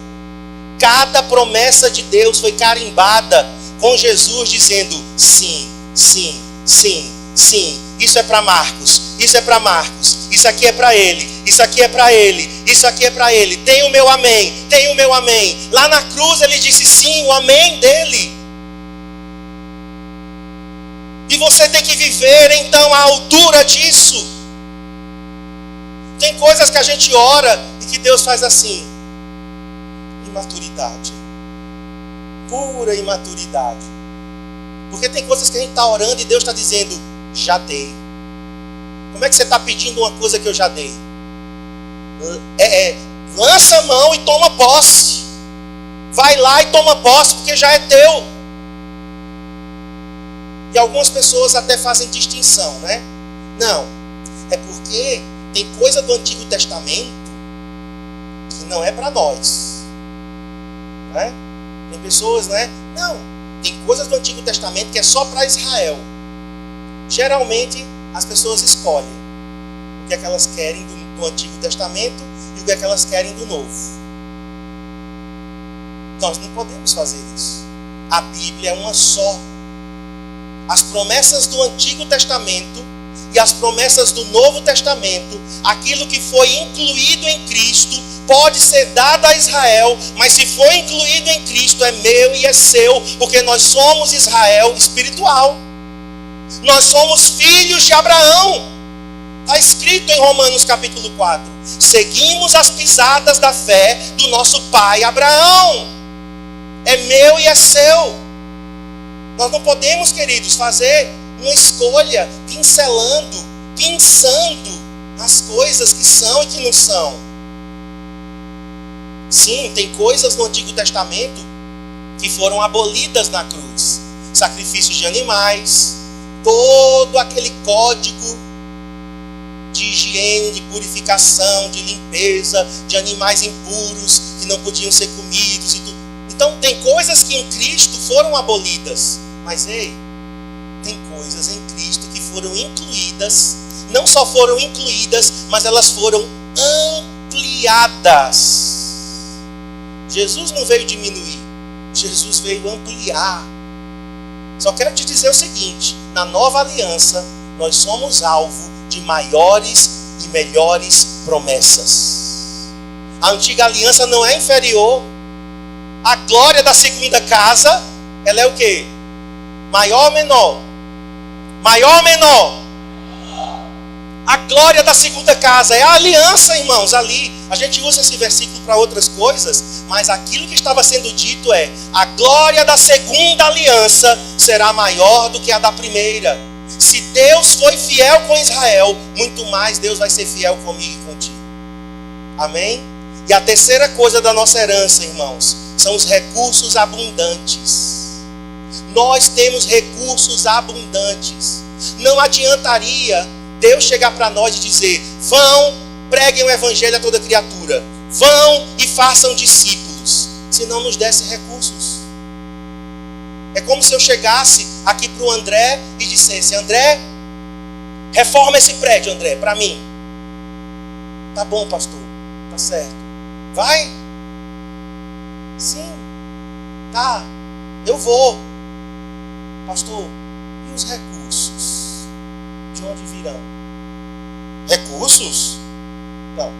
cada promessa de Deus foi carimbada com Jesus dizendo, sim, sim, sim, sim. Isso é para Marcos, isso é para Marcos, isso aqui é para ele, isso aqui é para ele, isso aqui é para ele. Tem o meu amém, tem o meu amém. Lá na cruz ele disse sim, o amém dele. E você tem que viver então à altura disso. Tem coisas que a gente ora e que Deus faz assim. Imaturidade. Pura imaturidade. Porque tem coisas que a gente está orando e Deus está dizendo, já dei. Como é que você está pedindo uma coisa que eu já dei? Lança a mão e toma posse. Vai lá e toma posse, porque já é teu. E algumas pessoas até fazem distinção, né? Não, é porque tem coisa do Antigo Testamento que não é para nós, né? Tem pessoas, né? Não, tem coisas do Antigo Testamento que é só para Israel. Geralmente as pessoas escolhem o que é que elas querem do Antigo Testamento e o que é que elas querem do Novo. Nós não podemos fazer isso. A Bíblia é uma só. As promessas do Antigo Testamento e as promessas do Novo Testamento, aquilo que foi incluído em Cristo, pode ser dado a Israel, mas se for incluído em Cristo, é meu e é seu, porque nós somos Israel espiritual. Nós somos filhos de Abraão. Está escrito em Romanos capítulo 4. Seguimos as pisadas da fé do nosso pai Abraão. É meu e é seu. Nós não podemos, queridos, fazer uma escolha pensando nas coisas que são e que não são. Sim, tem coisas no Antigo Testamento que foram abolidas na cruz. Sacrifícios de animais, todo aquele código de higiene, de purificação, de limpeza, de animais impuros que não podiam ser comidos e tudo. Então tem coisas que em Cristo foram abolidas. Mas ei, tem coisas em Cristo que foram incluídas, não só foram incluídas, mas elas foram ampliadas. Jesus não veio diminuir, Jesus veio ampliar. Só quero te dizer o seguinte, na nova aliança, nós somos alvo de maiores e melhores promessas. A antiga aliança não é inferior. A glória da segunda casa, ela é o quê? Maior ou menor? Maior ou menor? A glória da segunda casa é a aliança, irmãos, ali. A gente usa esse versículo para outras coisas, mas aquilo que estava sendo dito é: a glória da segunda aliança será maior do que a da primeira. Se Deus foi fiel com Israel, muito mais Deus vai ser fiel comigo e contigo. Amém? E a terceira coisa da nossa herança, irmãos, são os recursos abundantes. Nós temos recursos abundantes. Não adiantaria Deus chegar para nós e dizer: vão, preguem o evangelho a toda criatura, vão e façam discípulos, se não nos desse recursos. É como se eu chegasse aqui para o André e dissesse: André, reforma esse prédio, André, para mim. Tá bom, pastor, tá certo. Vai? Sim, tá, eu vou. Pastor, e os recursos? De onde virão? Recursos? Não.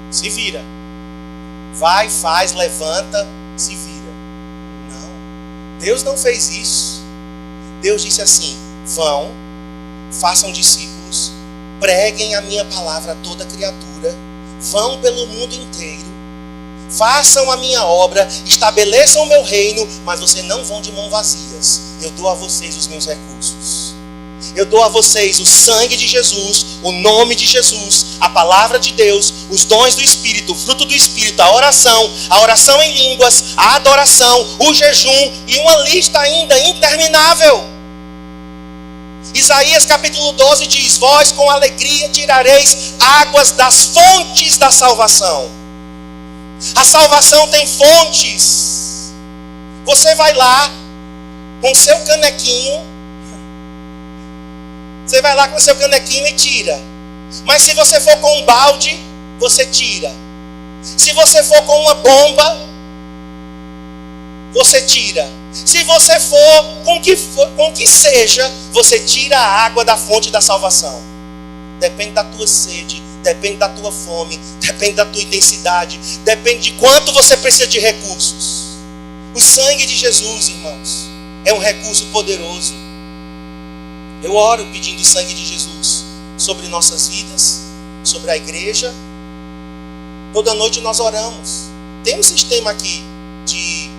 Se vira. Vai, faz, levanta, se vira. Não. Deus não fez isso. Deus disse assim: vão, façam discípulos, preguem a minha palavra a toda criatura, vão pelo mundo inteiro, façam a minha obra, estabeleçam o meu reino, mas vocês não vão de mãos vazias. Eu dou a vocês os meus recursos. Eu dou a vocês o sangue de Jesus, o nome de Jesus, a palavra de Deus, os dons do Espírito, o fruto do Espírito, a oração em línguas, a adoração, o jejum e uma lista ainda interminável. Isaías capítulo 12 diz: vós com alegria tirareis águas das fontes da salvação. A salvação tem fontes. Você vai lá com seu canequinho. Você vai lá com seu canequinho e tira. Mas se você for com um balde, você tira. Se você for com uma bomba, você tira. Se você for com que seja, você tira a água da fonte da salvação. Depende da tua sede, depende da tua fome, depende da tua intensidade, depende de quanto você precisa de recursos. O sangue de Jesus, irmãos, é um recurso poderoso. Eu oro pedindo o sangue de Jesus sobre nossas vidas, sobre a igreja. Toda noite nós oramos. Tem um sistema aqui de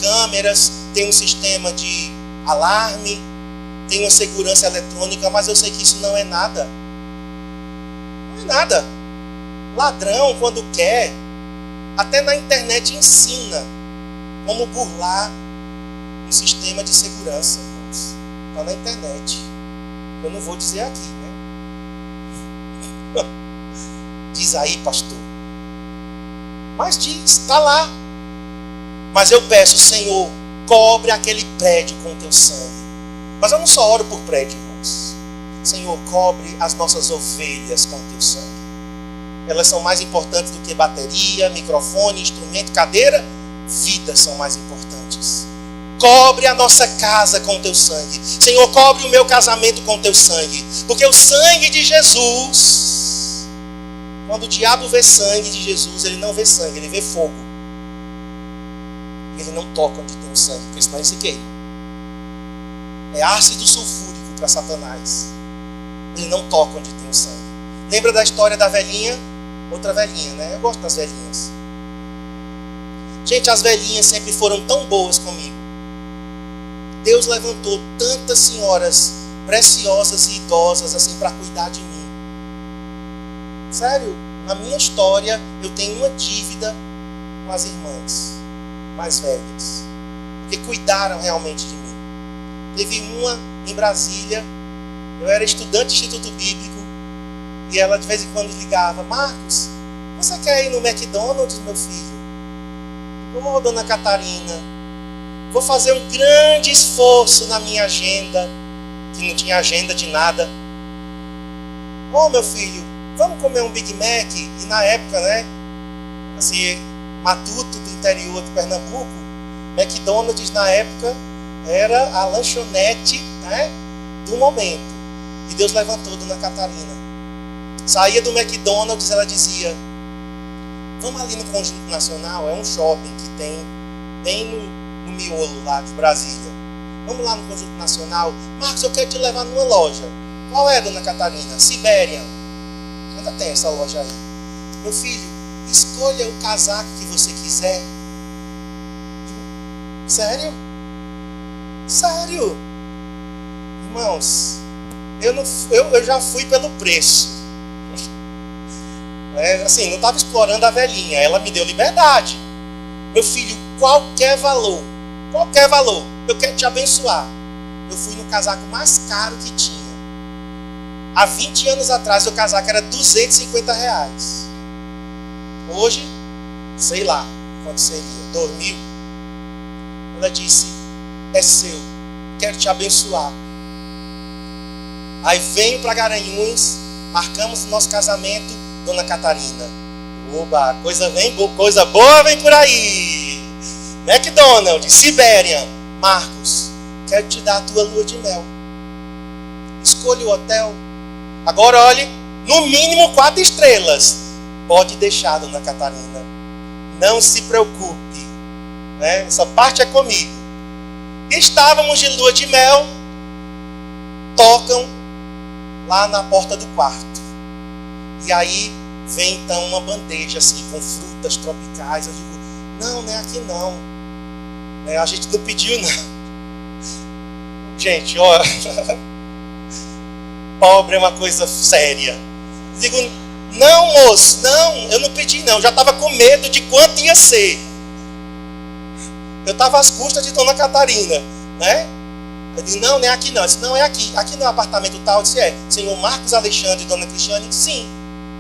câmeras, tem um sistema de alarme, tem uma segurança eletrônica, mas eu sei que isso não é nada. Não é nada. Ladrão, quando quer, até na internet ensina como burlar um sistema de segurança, irmãos. Está na internet. Eu não vou dizer aqui, né? Diz aí, pastor. Mas diz, está lá. Mas eu peço, Senhor, cobre aquele prédio com o teu sangue. Mas eu não só oro por prédio, irmãos. Senhor, cobre as nossas ovelhas com o teu sangue. Elas são mais importantes do que bateria, microfone, instrumento, cadeira. Vidas são mais importantes. Cobre a nossa casa com o teu sangue. Senhor, cobre o meu casamento com o teu sangue. Porque o sangue de Jesus, quando o diabo vê sangue de Jesus, ele não vê sangue, ele vê fogo. Ele não toca onde tem o sangue, porque senão ele se queima. É ácido sulfúrico para Satanás. Ele não toca onde tem o sangue. Lembra da história da velhinha? Outra velhinha, né? Eu gosto das velhinhas. Gente, as velhinhas sempre foram tão boas comigo. Deus levantou tantas senhoras preciosas e idosas assim para cuidar de mim. Sério, na minha história eu tenho uma dívida com as irmãs mais velhas, porque cuidaram realmente de mim. Teve uma em Brasília, eu era estudante de Instituto Bíblico, e ela de vez em quando ligava: Marcos, você quer ir no McDonald's, meu filho? Ô, dona Catarina, vou fazer um grande esforço na minha agenda, que não tinha agenda de nada. Ô, meu filho, vamos comer um Big Mac? E na época, né, assim, matuto do interior de Pernambuco, McDonald's na época era a lanchonete, né, do momento. E Deus levantou Dona Catarina. Saía do McDonald's, ela dizia: vamos ali no Conjunto Nacional, é um shopping que tem bem no miolo lá de Brasília. Vamos lá no Conjunto Nacional. Marcos, eu quero te levar numa loja. Qual é, Dona Catarina? Siberian. Ainda tem essa loja aí. Meu filho, escolha o casaco que você quiser. Sério? Sério? Irmãos, eu já fui pelo preço. Assim, não estava explorando a velhinha. Ela me deu liberdade. Meu filho, qualquer valor, eu quero te abençoar. Eu fui no casaco mais caro que tinha. Há 20 anos atrás o casaco era R$250. Hoje, sei lá quanto seria, 2.000. Ela disse: é seu, quero te abençoar. Aí venho para Garanhuns, marcamos o nosso casamento. Dona Catarina, oba, coisa boa vem por aí. McDonald's, Siberian. Marcos, quero te dar a tua lua de mel. Escolha o hotel. Agora olhe, no mínimo 4 estrelas. Pode deixar, Dona Catarina. Não se preocupe, né? Essa parte é comigo. Estávamos de lua de mel. Tocam lá na porta do quarto. E aí vem então uma bandeja assim com frutas tropicais. Eu digo: não, não é aqui não. A gente não pediu não. Gente, ó. Pobre é uma coisa séria. Eu digo, não, moço, não, eu não pedi não. Eu já estava com medo de quanto ia ser. Eu estava às custas de Dona Catarina, né? Eu disse, não, não é aqui não. Eu disse, não, é aqui. Aqui não é apartamento tal. Eu disse, é. Senhor Marcos Alexandre e Dona Cristiane? Sim.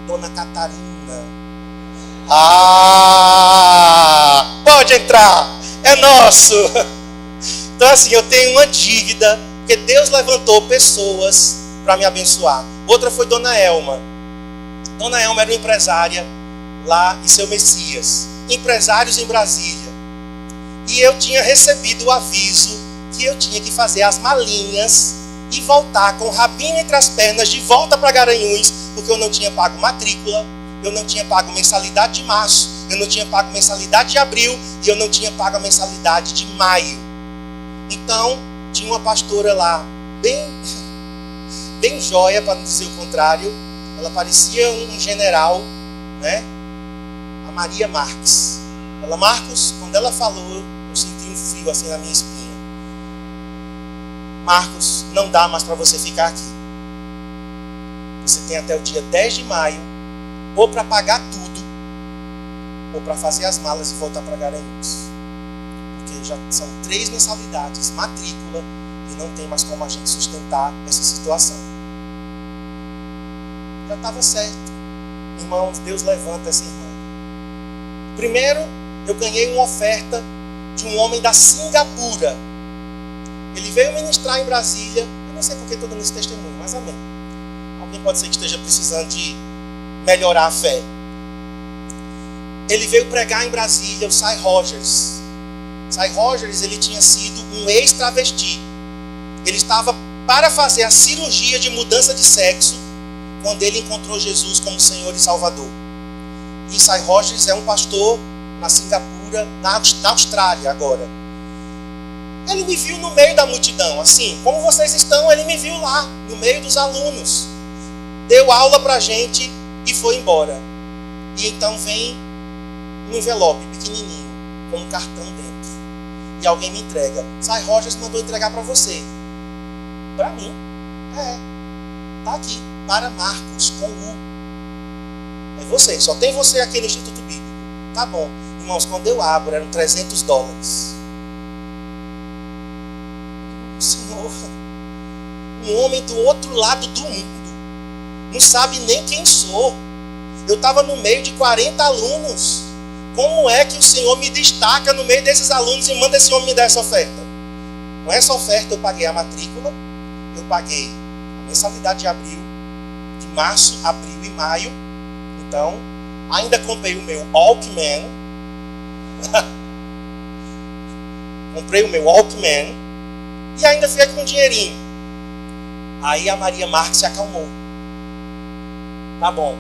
Dona Catarina. Ah, pode entrar. É nosso. Então assim, eu tenho uma dívida, porque Deus levantou pessoas para me abençoar. Outra foi Dona Elma. Dona Elma era uma empresária lá em Seu Messias. Empresários em Brasília. E eu tinha recebido o aviso que eu tinha que fazer as malinhas e voltar com o rabinho entre as pernas de volta para Garanhuns, porque eu não tinha pago matrícula, eu não tinha pago mensalidade de março, eu não tinha pago mensalidade de abril e eu não tinha pago a mensalidade de maio. Então, tinha uma pastora lá, bem joia, para não dizer o contrário. Ela parecia um general, né? A Maria Marques. Ela, Marcos, quando ela falou, eu senti um frio assim na minha espinha. Marcos, não dá mais para você ficar aqui. Você tem até o dia 10 de maio, ou para pagar tudo, ou para fazer as malas e voltar para Garanhuns. Porque já são 3 mensalidades, matrícula, e não tem mais como a gente sustentar essa situação. Já estava certo. Irmãos, Deus levanta essa irmã. Primeiro, eu ganhei uma oferta de um homem da Singapura. Ele veio ministrar em Brasília. Eu não sei porque estou dando esse testemunho, mas amém. Alguém pode ser que esteja precisando de melhorar a fé. Ele veio pregar em Brasília, o Sy Rogers. Sy Rogers, ele tinha sido um ex-travesti. Ele estava para fazer a cirurgia de mudança de sexo quando ele encontrou Jesus como Senhor e Salvador. E Sy Rogers é um pastor na Singapura, na Austrália agora. Ele me viu no meio da multidão, assim, como vocês estão, ele me viu lá, no meio dos alunos. Deu aula pra gente e foi embora. E então vem um envelope pequenininho, com um cartão dentro. E alguém me entrega. Sy Rogers mandou entregar para você. Para mim. Tá aqui. Para Marcos, com U. É você. Só tem você aqui no Instituto Bíblico. Tá bom. Irmãos, quando eu abro, eram $300. Senhor, um homem do outro lado do mundo. Não sabe nem quem sou. Eu estava no meio de 40 alunos. Como é que o Senhor me destaca no meio desses alunos e manda esse homem me dar essa oferta? Com essa oferta eu paguei a matrícula, eu paguei a mensalidade de abril, de março, abril e maio. Então, ainda comprei o meu Walkman. Comprei o meu Walkman e ainda fiquei com um dinheirinho. Aí a Maria Marques se acalmou. Tá bom.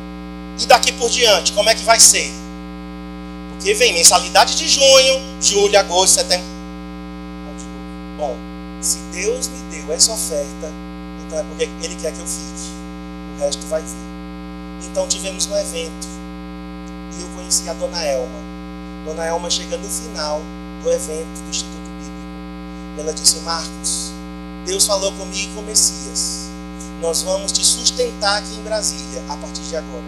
E daqui por diante, como é que vai ser? Porque vem mensalidade de junho, julho, agosto, setembro. Bom, se Deus me deu essa oferta, então é porque Ele quer que eu fique. O resto vai vir. Então tivemos um evento e eu conheci a Dona Elma. Dona Elma chega no final do evento do Instituto Bíblico. Ela disse, Marcos, Deus falou comigo e com o Messias. Nós vamos te sustentar aqui em Brasília a partir de agora.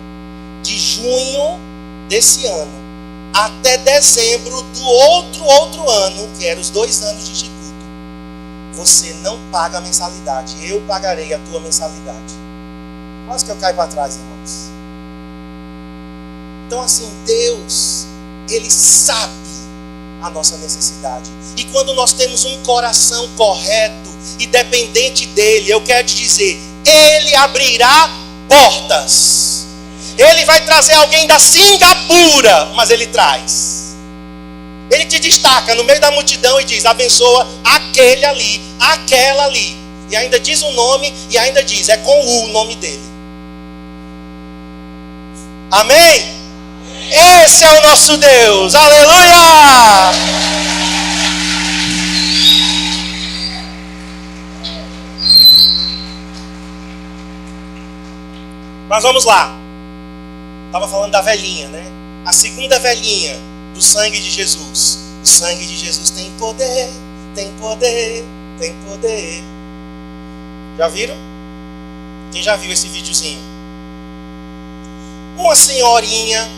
De junho desse ano até dezembro do outro ano, que eram os 2 anos de instituto, você não paga a mensalidade. Eu pagarei a tua mensalidade. Quase que eu caio para trás, irmãos. Então assim, Deus, Ele sabe a nossa necessidade. E quando nós temos um coração correto e dependente dEle, eu quero te dizer, Ele abrirá portas. Ele vai trazer alguém da Singapura, mas Ele traz. Ele te destaca no meio da multidão e diz, abençoa aquele ali, aquela ali. E ainda diz o nome e ainda diz, é com U o nome dele. Amém? Esse é o nosso Deus. Aleluia! Mas vamos lá. Estava falando da velhinha, né? A segunda velhinha do sangue de Jesus. O sangue de Jesus tem poder, tem poder, tem poder. Já viram? Quem já viu esse videozinho? Uma senhorinha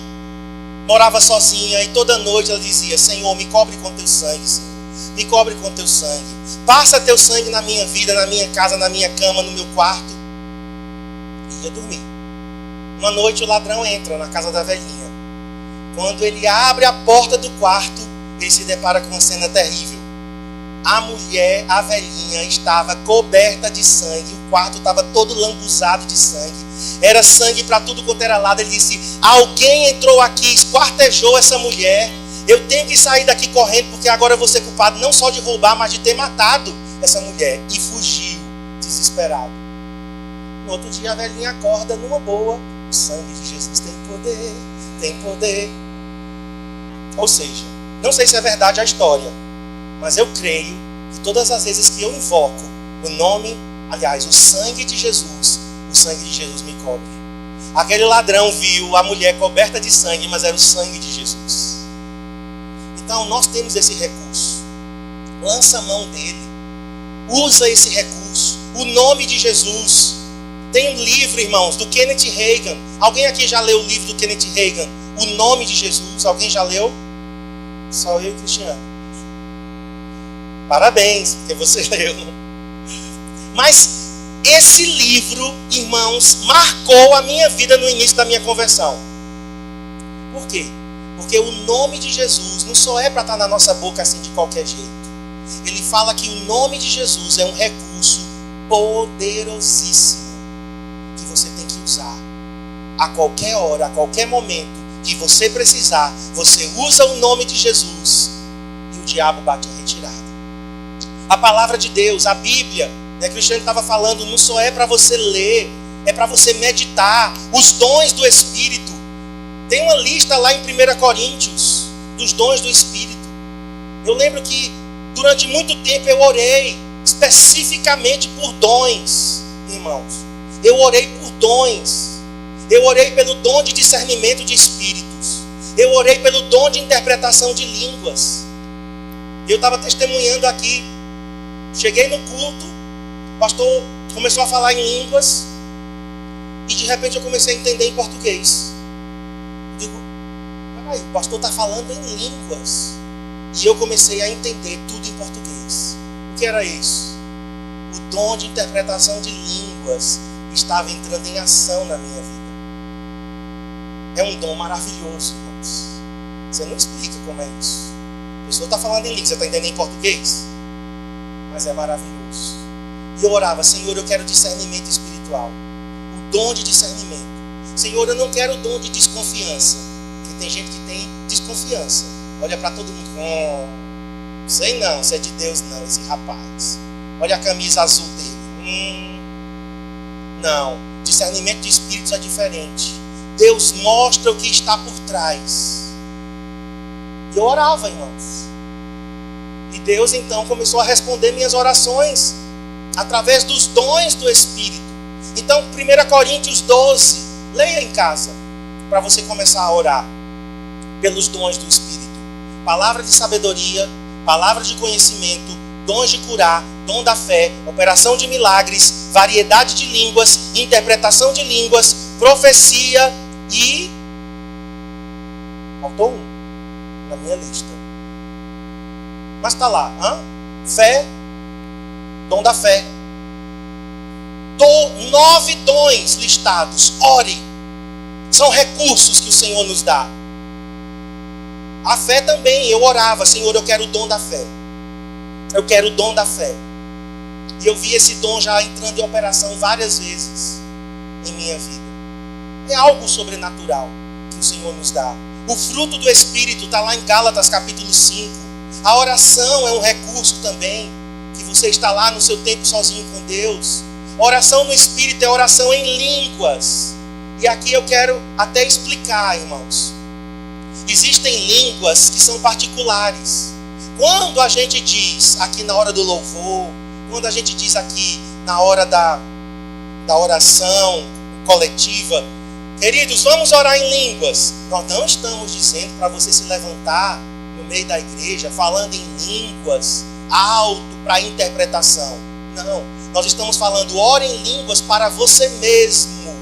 morava sozinha e toda noite ela dizia: Senhor, me cobre com teu sangue, Senhor. Me cobre com teu sangue. Passa teu sangue na minha vida, na minha casa, na minha cama, no meu quarto. E ia dormir. Uma noite o ladrão entra na casa da velhinha. Quando ele abre a porta do quarto, ele se depara com uma cena terrível. A mulher, a velhinha, estava coberta de sangue. O quarto estava todo lambuzado de sangue. Era sangue para tudo quanto era lado. Ele disse: alguém entrou aqui, esquartejou essa mulher. Eu tenho que sair daqui correndo, porque agora eu vou ser culpado não só de roubar, mas de ter matado essa mulher. E fugiu, desesperado. No outro dia a velhinha acorda numa boa. O sangue de Jesus tem poder, tem poder. Ou seja, não sei se é verdade a história, mas eu creio que todas as vezes que eu invoco o nome, aliás, o sangue de Jesus, o sangue de Jesus me cobre. Aquele ladrão viu a mulher coberta de sangue, mas era o sangue de Jesus. Então nós temos esse recurso. Lança a mão dele. Usa esse recurso. O nome de Jesus. Tem um livro, irmãos, do Kenneth Hagin. Alguém aqui já leu o livro do Kenneth Hagin? O nome de Jesus. Alguém já leu? Só eu e Cristiano. Parabéns, porque você leu. Mas esse livro, irmãos, marcou a minha vida no início da minha conversão. Por quê? Porque o nome de Jesus não só é para estar na nossa boca assim de qualquer jeito. Ele fala que o nome de Jesus é um recurso poderosíssimo que você tem que usar a qualquer hora, a qualquer momento que você precisar. Você usa o nome de Jesus e o diabo bate em retirada. A palavra de Deus, a Bíblia, né, Cristiano estava falando, não só é para você ler, é para você meditar. Os dons do Espírito. Tem uma lista lá em 1 Coríntios dos dons do Espírito. Eu lembro que durante muito tempo eu orei especificamente por dons, irmãos. Eu orei por dons. Eu orei pelo dom de discernimento de espíritos. Eu orei pelo dom de interpretação de línguas. Eu estava testemunhando aqui. Cheguei no culto, o pastor começou a falar em línguas e de repente eu comecei a entender em português. Eu digo: peraí, o pastor está falando em línguas. E eu comecei a entender tudo em português. O que era isso? O dom de interpretação de línguas estava entrando em ação na minha vida. É um dom maravilhoso, irmãos. Você não explica como é isso. A pessoa está falando em língua, você está entendendo em português? Mas é maravilhoso. E eu orava: Senhor, eu quero discernimento espiritual. O dom de discernimento. Senhor, eu não quero o dom de desconfiança. Porque tem gente que tem desconfiança. Olha para todo mundo. Sei não, se é de Deus não, esse rapaz. Olha a camisa azul dele. Não. Discernimento de espíritos é diferente. Deus mostra o que está por trás. E eu orava, irmãos. E Deus então começou a responder minhas orações através dos dons do Espírito. Então 1 Coríntios 12, leia em casa, para você começar a orar pelos dons do Espírito. Palavra de sabedoria, palavra de conhecimento, dons de curar, dom da fé, operação de milagres, variedade de línguas, interpretação de línguas, profecia e... faltou um na minha lista. Mas está lá. Fé, dom da fé. 9 dons listados. Ore. São recursos que o Senhor nos dá. A fé também, eu orava: Senhor, eu quero o dom da fé. Eu quero o dom da fé. E eu vi esse dom já entrando em operação várias vezes em minha vida. É algo sobrenatural que o Senhor nos dá. O fruto do Espírito está lá em Gálatas capítulo 5. A oração é um recurso também, que você está lá no seu tempo sozinho com Deus. Oração no Espírito é oração em línguas. E aqui eu quero até explicar, irmãos. Existem línguas que são particulares. Quando a gente diz aqui na hora do louvor, quando a gente diz aqui na hora da oração coletiva, queridos, vamos orar em línguas. Nós não estamos dizendo para você se levantar no meio da igreja falando em línguas alto para interpretação. Não, nós estamos falando, ore em línguas para você mesmo.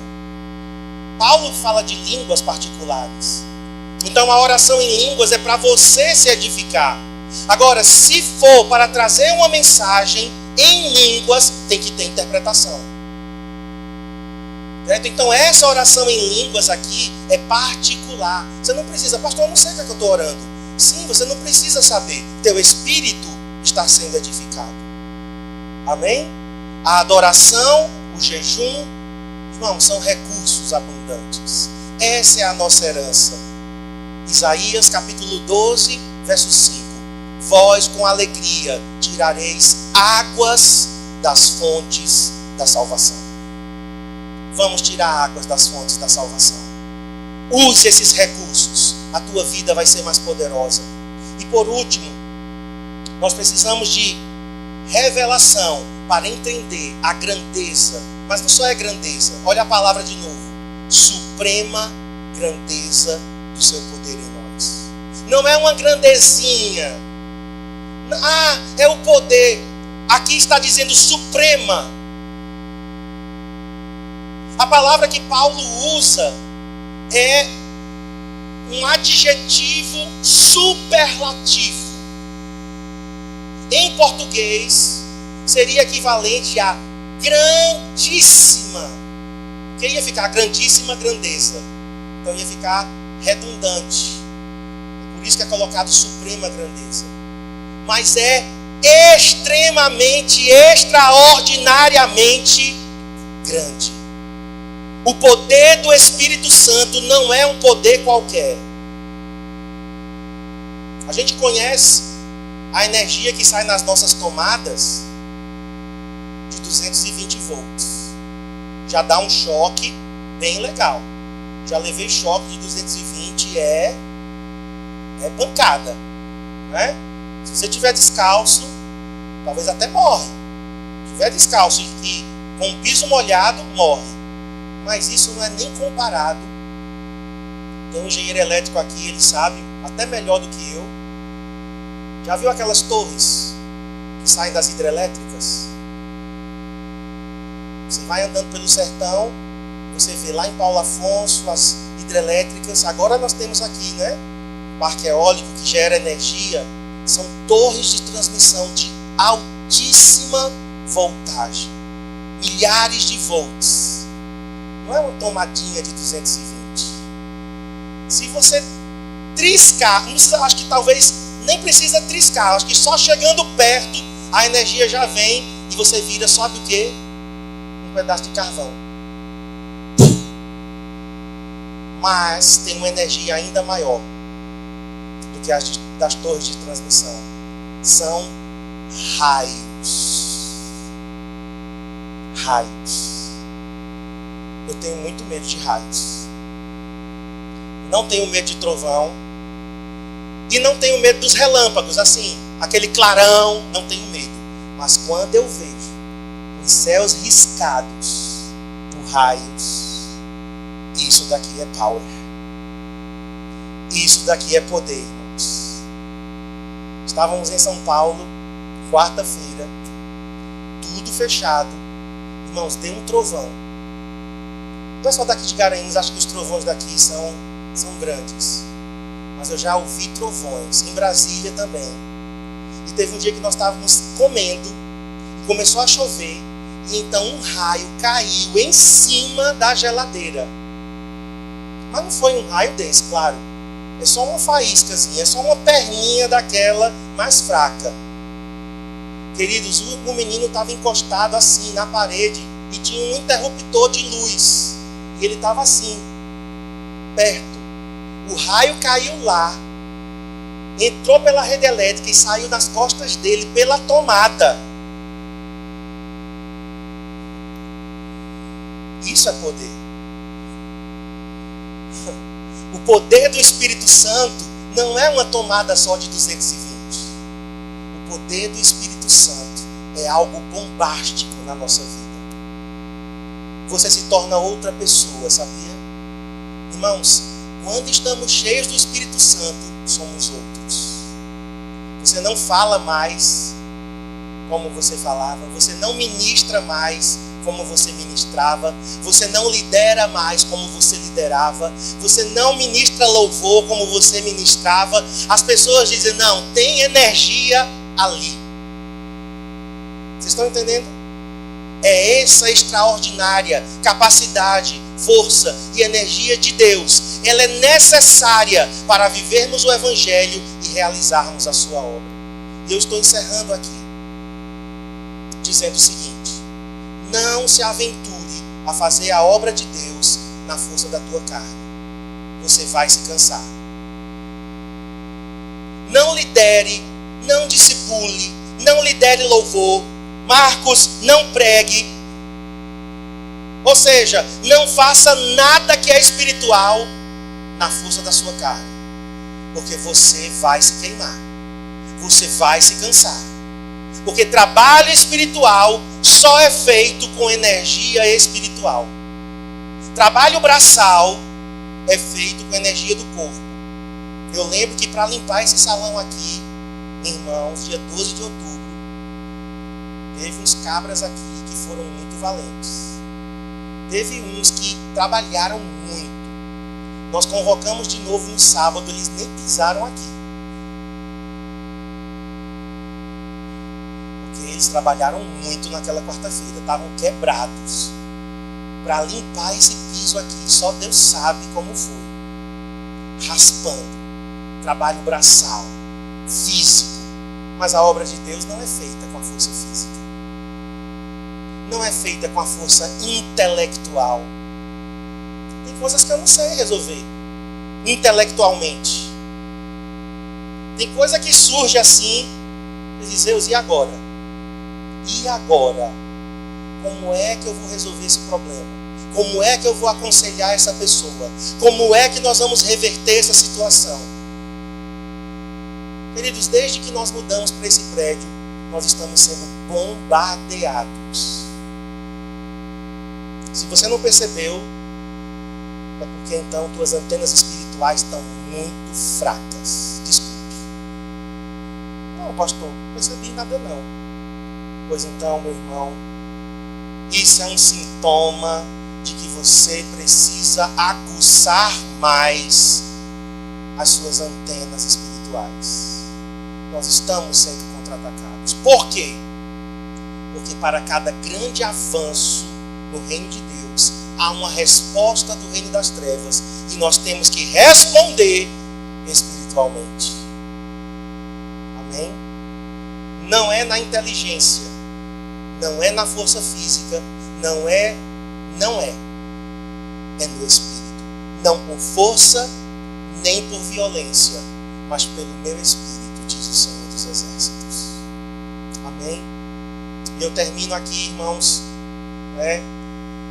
Paulo fala de línguas particulares. Então a oração em línguas é para você se edificar. Agora, se for para trazer uma mensagem em línguas, tem que ter interpretação. Certo? Então essa oração em línguas aqui é particular. Você não precisa, pastor, eu não sei o que é que eu estou orando. Sim, você não precisa saber. Teu espírito está sendo edificado. Amém? A adoração, o jejum, irmão, são recursos abundantes. Essa é a nossa herança. Isaías capítulo 12, verso 5. Vós com alegria tirareis águas das fontes da salvação. Vamos tirar águas das fontes da salvação. Use esses recursos. A tua vida vai ser mais poderosa. E por último, nós precisamos de revelação para entender a grandeza. Mas não só é grandeza. Olha a palavra de novo. Suprema grandeza do seu poder em nós. Não é uma grandezinha. Ah, é o poder. Aqui está dizendo suprema. A palavra que Paulo usa é um adjetivo superlativo. Em português, seria equivalente a grandíssima. Que ia ficar grandíssima grandeza. Então ia ficar redundante. Por isso que é colocado suprema grandeza. Mas é extremamente, extraordinariamente grande. O poder do Espírito Santo não é um poder qualquer. A gente conhece a energia que sai nas nossas tomadas de 220 volts. Já dá um choque bem legal. Já levei choque de 220, é pancada, né? Se você estiver descalço, talvez até morre. Se estiver descalço e com o piso molhado, morre. Mas isso não é nem comparado. Tem um engenheiro elétrico aqui, ele sabe até melhor do que eu. Já viu aquelas torres que saem das hidrelétricas? Você vai andando pelo sertão, você vê lá em Paulo Afonso as hidrelétricas. Agora nós temos aqui, né? Parque eólico que gera energia. São torres de transmissão de altíssima voltagem. Milhares de volts. Não é uma tomadinha de 220. Se você triscar, não precisa, acho que talvez nem precisa triscar. Acho que só chegando perto a energia já vem e você vira, sabe o quê? Um pedaço de carvão. Mas tem uma energia ainda maior do que as das torres de transmissão. São raios. Raios. Eu tenho muito medo de raios. Não tenho medo de trovão. E não tenho medo dos relâmpagos, assim, aquele clarão, não tenho medo. Mas quando eu vejo os céus riscados por raios, isso daqui é power. Isso daqui é poder, irmãos. Estávamos em São Paulo, quarta-feira, tudo fechado. Irmãos, deu um trovão. O pessoal daqui de Garanhuns acha que os trovões daqui são grandes. Mas eu já ouvi trovões, em Brasília também. E teve um dia que nós estávamos comendo, e começou a chover, e então um raio caiu em cima da geladeira. Mas não foi um raio desse, claro. É só uma faíscazinha, é só uma perninha daquela mais fraca. Queridos, o menino estava encostado assim na parede, e tinha um interruptor de luz. E ele estava assim, perto. O raio caiu lá, entrou pela rede elétrica e saiu nas costas dele pela tomada. Isso é poder. O poder do Espírito Santo não é uma tomada só de 220. O poder do Espírito Santo é algo bombástico na nossa vida. Você se torna outra pessoa, sabia? Irmãos, quando estamos cheios do Espírito Santo, somos outros. Você não fala mais como você falava, você não ministra mais como você ministrava, você não lidera mais como você liderava, você não ministra louvor como você ministrava. As pessoas dizem, não, tem energia ali. Vocês estão entendendo? É essa extraordinária capacidade, força e energia de Deus. Ela é necessária para vivermos o Evangelho e realizarmos a sua obra. E eu estou encerrando aqui, dizendo o seguinte: não se aventure a fazer a obra de Deus na força da tua carne. Você vai se cansar. Não lidere, não discipule, não lidere louvor. Marcos, não pregue. Ou seja, não faça nada que é espiritual na força da sua carne. Porque você vai se queimar. Você vai se cansar. Porque trabalho espiritual só é feito com energia espiritual. Trabalho braçal é feito com energia do corpo. Eu lembro que para limpar esse salão aqui, irmãos, dia 12 de outubro, teve uns cabras aqui que foram muito valentes. Teve uns que trabalharam muito. Nós convocamos de novo no sábado, eles nem pisaram aqui. Porque eles trabalharam muito naquela quarta-feira, estavam quebrados. Para limpar esse piso aqui, só Deus sabe como foi. Raspando. Trabalho braçal, físico. Mas a obra de Deus não é feita com a força física. Não é feita com a força intelectual. Tem coisas que eu não sei resolver intelectualmente. Tem coisa que surge assim, Eliseu, e agora? E agora? Como é que eu vou resolver esse problema? Como é que eu vou aconselhar essa pessoa? Como é que nós vamos reverter essa situação? Queridos, desde que nós mudamos para esse prédio, nós estamos sendo bombardeados. Se você não percebeu, é porque então tuas antenas espirituais estão muito fracas. Desculpe. Não, pastor, não percebi nada não. Pois então, meu irmão, isso é um sintoma de que você precisa aguçar mais as suas antenas espirituais. Nós estamos sendo contra-atacados. Por quê? Porque para cada grande avanço no reino de Deus, há uma resposta do reino das trevas e nós temos que responder espiritualmente. Amém? Não é na inteligência, não é na força física, não é no espírito. Não por força, nem por violência, mas pelo meu espírito, diz o Senhor dos Exércitos. Amém? E eu termino aqui, irmãos,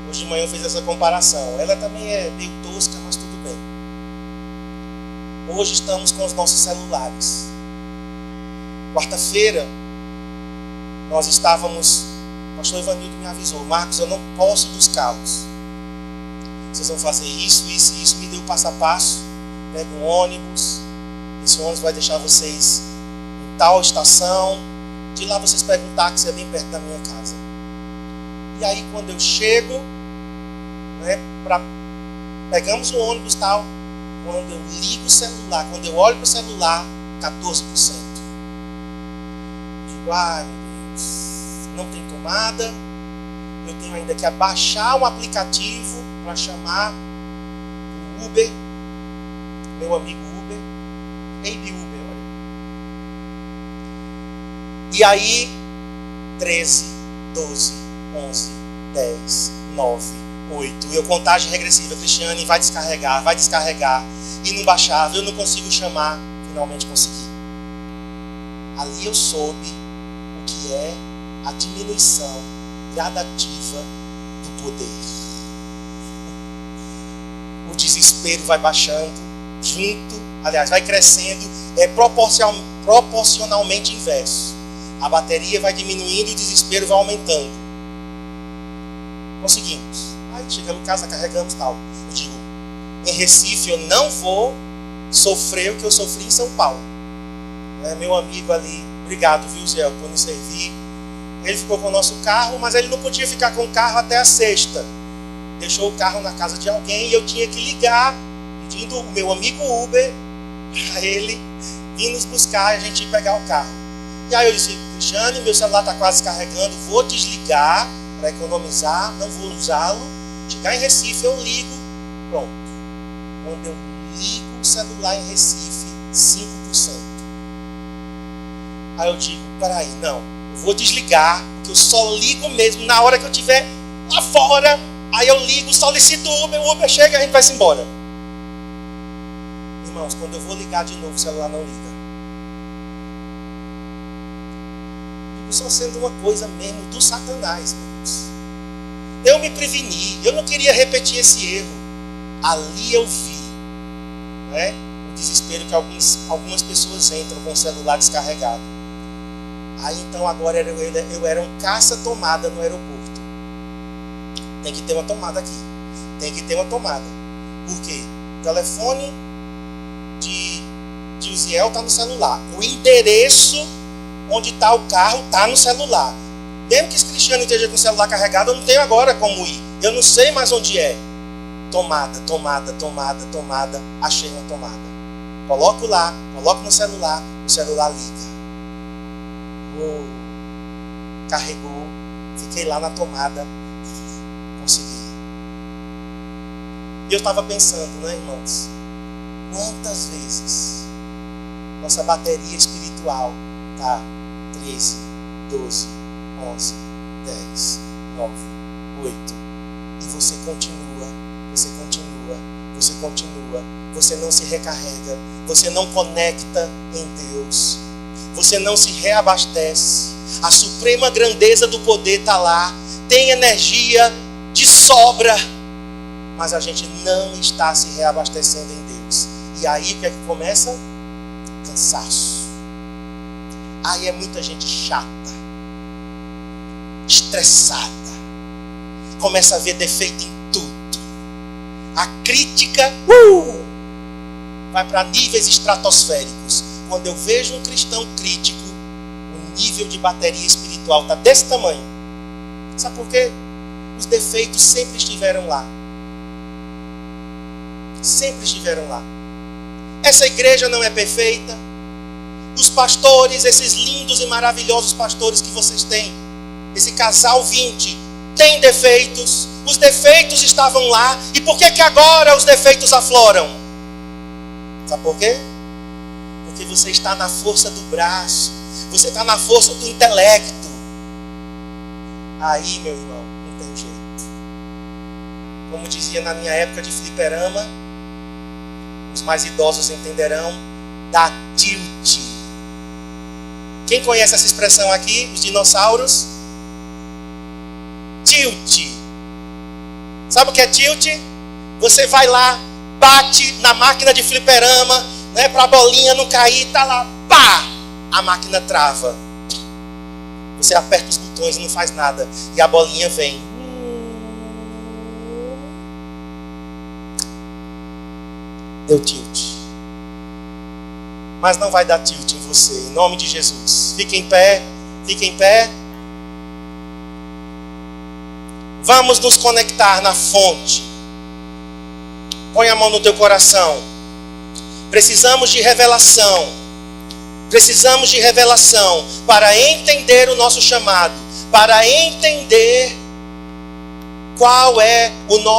hoje de manhã eu fiz essa comparação. Ela também é meio tosca, mas tudo bem. Hoje estamos com os nossos celulares. Quarta-feira, nós estávamos... O pastor Ivanildo me avisou: Marcos, eu não posso buscá-los. Vocês vão fazer isso, isso e isso. Me deu o passo a passo. Pega um ônibus. Esse ônibus vai deixar vocês em tal estação. De lá vocês pegam um táxi, é bem perto da minha casa. E aí quando eu chego, pegamos o ônibus tal, quando eu ligo o celular, quando eu olho para o celular, 14%. Digo, ai meu Deus, não tem tomada, eu tenho ainda que abaixar um aplicativo para chamar o Uber, meu amigo Uber, Baby Uber, olha. E aí, 13, 12, 11, 10, 9, 8. E eu contagem regressiva. Cristiane, vai descarregar. E não baixava, eu não consigo chamar. Finalmente consegui. Ali eu soube o que é a diminuição gradativa do poder. O desespero vai baixando vai crescendo, proporcionalmente inverso. A bateria vai diminuindo e o desespero vai aumentando. Conseguimos. Aí chegamos em casa, carregamos tal. Eu digo, em Recife eu não vou sofrer o que eu sofri em São Paulo. Meu amigo ali, obrigado, viu, Zé, por nos servir. Ele ficou com o nosso carro, mas ele não podia ficar com o carro até a sexta. Deixou o carro na casa de alguém e eu tinha que ligar, pedindo o meu amigo Uber para ele vir nos buscar e a gente ir pegar o carro. E aí eu disse: Cristiane, meu celular está quase carregando, vou desligar para economizar, não vou usá-lo. Chegar em Recife eu ligo, pronto. Quando eu ligo o celular em Recife, 5%. Aí eu digo: peraí, não, eu vou desligar, porque eu só ligo mesmo na hora que eu estiver lá fora. Aí eu ligo, solicito o Uber chega e a gente vai-se embora. Irmãos, quando eu vou ligar de novo, o celular não liga. Só sendo uma coisa mesmo do Satanás, irmãos. Eu me preveni, eu não queria repetir esse erro. Ali eu vi, não é? O desespero que algumas pessoas entram com o celular descarregado. Aí então agora eu era um caça-tomada no aeroporto. Tem que ter uma tomada aqui. Tem que ter uma tomada. Por quê? O telefone de Uziel está no celular. O endereço onde está o carro está no celular. Mesmo que esse Cristiano esteja com o celular carregado, eu não tenho agora como ir. Eu não sei mais onde é. Tomada. Achei uma tomada. Coloco lá, coloco no celular, o celular liga. Carregou, fiquei lá na tomada, consegui. E eu estava pensando, né, irmãos? Quantas vezes nossa bateria espiritual está 13, 12, 11, 10, 9, 8. E você continua, você não se recarrega, você não conecta em Deus, você não se reabastece. A suprema grandeza do poder está lá, tem energia de sobra, mas a gente não está se reabastecendo em Deus. E aí o que é que começa? Cansaço. Aí é muita gente chata, estressada, começa a ver defeito em tudo. A crítica vai para níveis estratosféricos. Quando eu vejo um cristão crítico, o nível de bateria espiritual está desse tamanho. Sabe por quê? Os defeitos sempre estiveram lá. Sempre estiveram lá. Essa igreja não é perfeita. Os pastores, esses lindos e maravilhosos pastores que vocês têm, esse casal 20, tem defeitos. Os defeitos estavam lá. E por que agora os defeitos afloram? Sabe por quê? Porque você está na força do braço. Você está na força do intelecto. Aí, meu irmão, não tem jeito. Como dizia na minha época de fliperama, os mais idosos entenderão, dá tilt. Quem conhece essa expressão aqui? Os dinossauros? Tilt. Sabe o que é tilt? Você vai lá, bate na máquina de fliperama, né, para a bolinha não cair, tá lá, pá! A máquina trava. Você aperta os botões e não faz nada. E a bolinha vem. Deu tilt. Mas não vai dar tilt em você, em nome de Jesus. Fique em pé, fique em pé. Vamos nos conectar na fonte. Põe a mão no teu coração. Precisamos de revelação. Precisamos de revelação para entender o nosso chamado, para entender qual é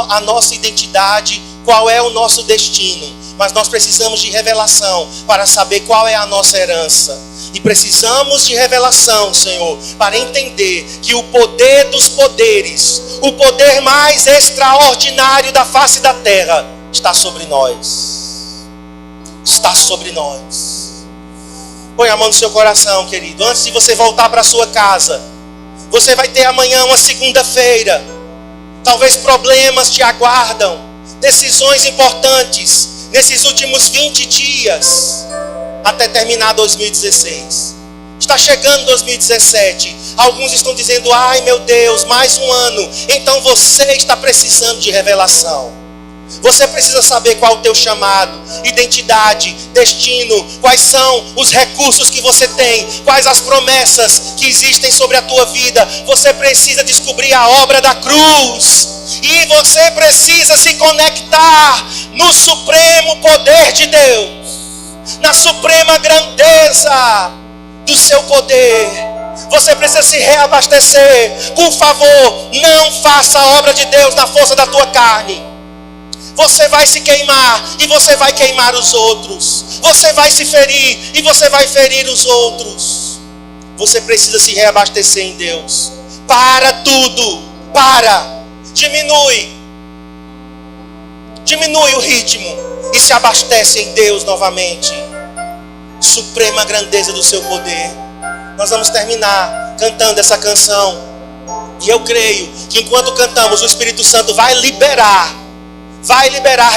a nossa identidade, qual é o nosso destino. Mas nós precisamos de revelação para saber qual é a nossa herança. E precisamos de revelação, Senhor, para entender que o poder dos poderes, o poder mais extraordinário da face da terra, está sobre nós. Está sobre nós. Põe a mão no seu coração, querido. Antes de você voltar para a sua casa, você vai ter amanhã uma segunda-feira. Talvez problemas te aguardam, decisões importantes nesses últimos 20 dias, até terminar 2016. Está chegando 2017. Alguns estão dizendo, ai meu Deus, mais um ano. Então você está precisando de revelação. Você precisa saber qual é o teu chamado, identidade, destino, quais são os recursos que você tem, quais as promessas que existem sobre a tua vida. Você precisa descobrir a obra da cruz. E você precisa se conectar no supremo poder de Deus, na suprema grandeza do seu poder. Você precisa se reabastecer. Por favor, não faça a obra de Deus na força da tua carne. Você vai se queimar e você vai queimar os outros. Você vai se ferir e você vai ferir os outros. Você precisa se reabastecer em Deus. Para tudo. Para. Diminui o ritmo e se abastece em Deus novamente. Suprema grandeza do seu poder. Nós vamos terminar cantando essa canção. E eu creio que enquanto cantamos, o Espírito Santo vai liberar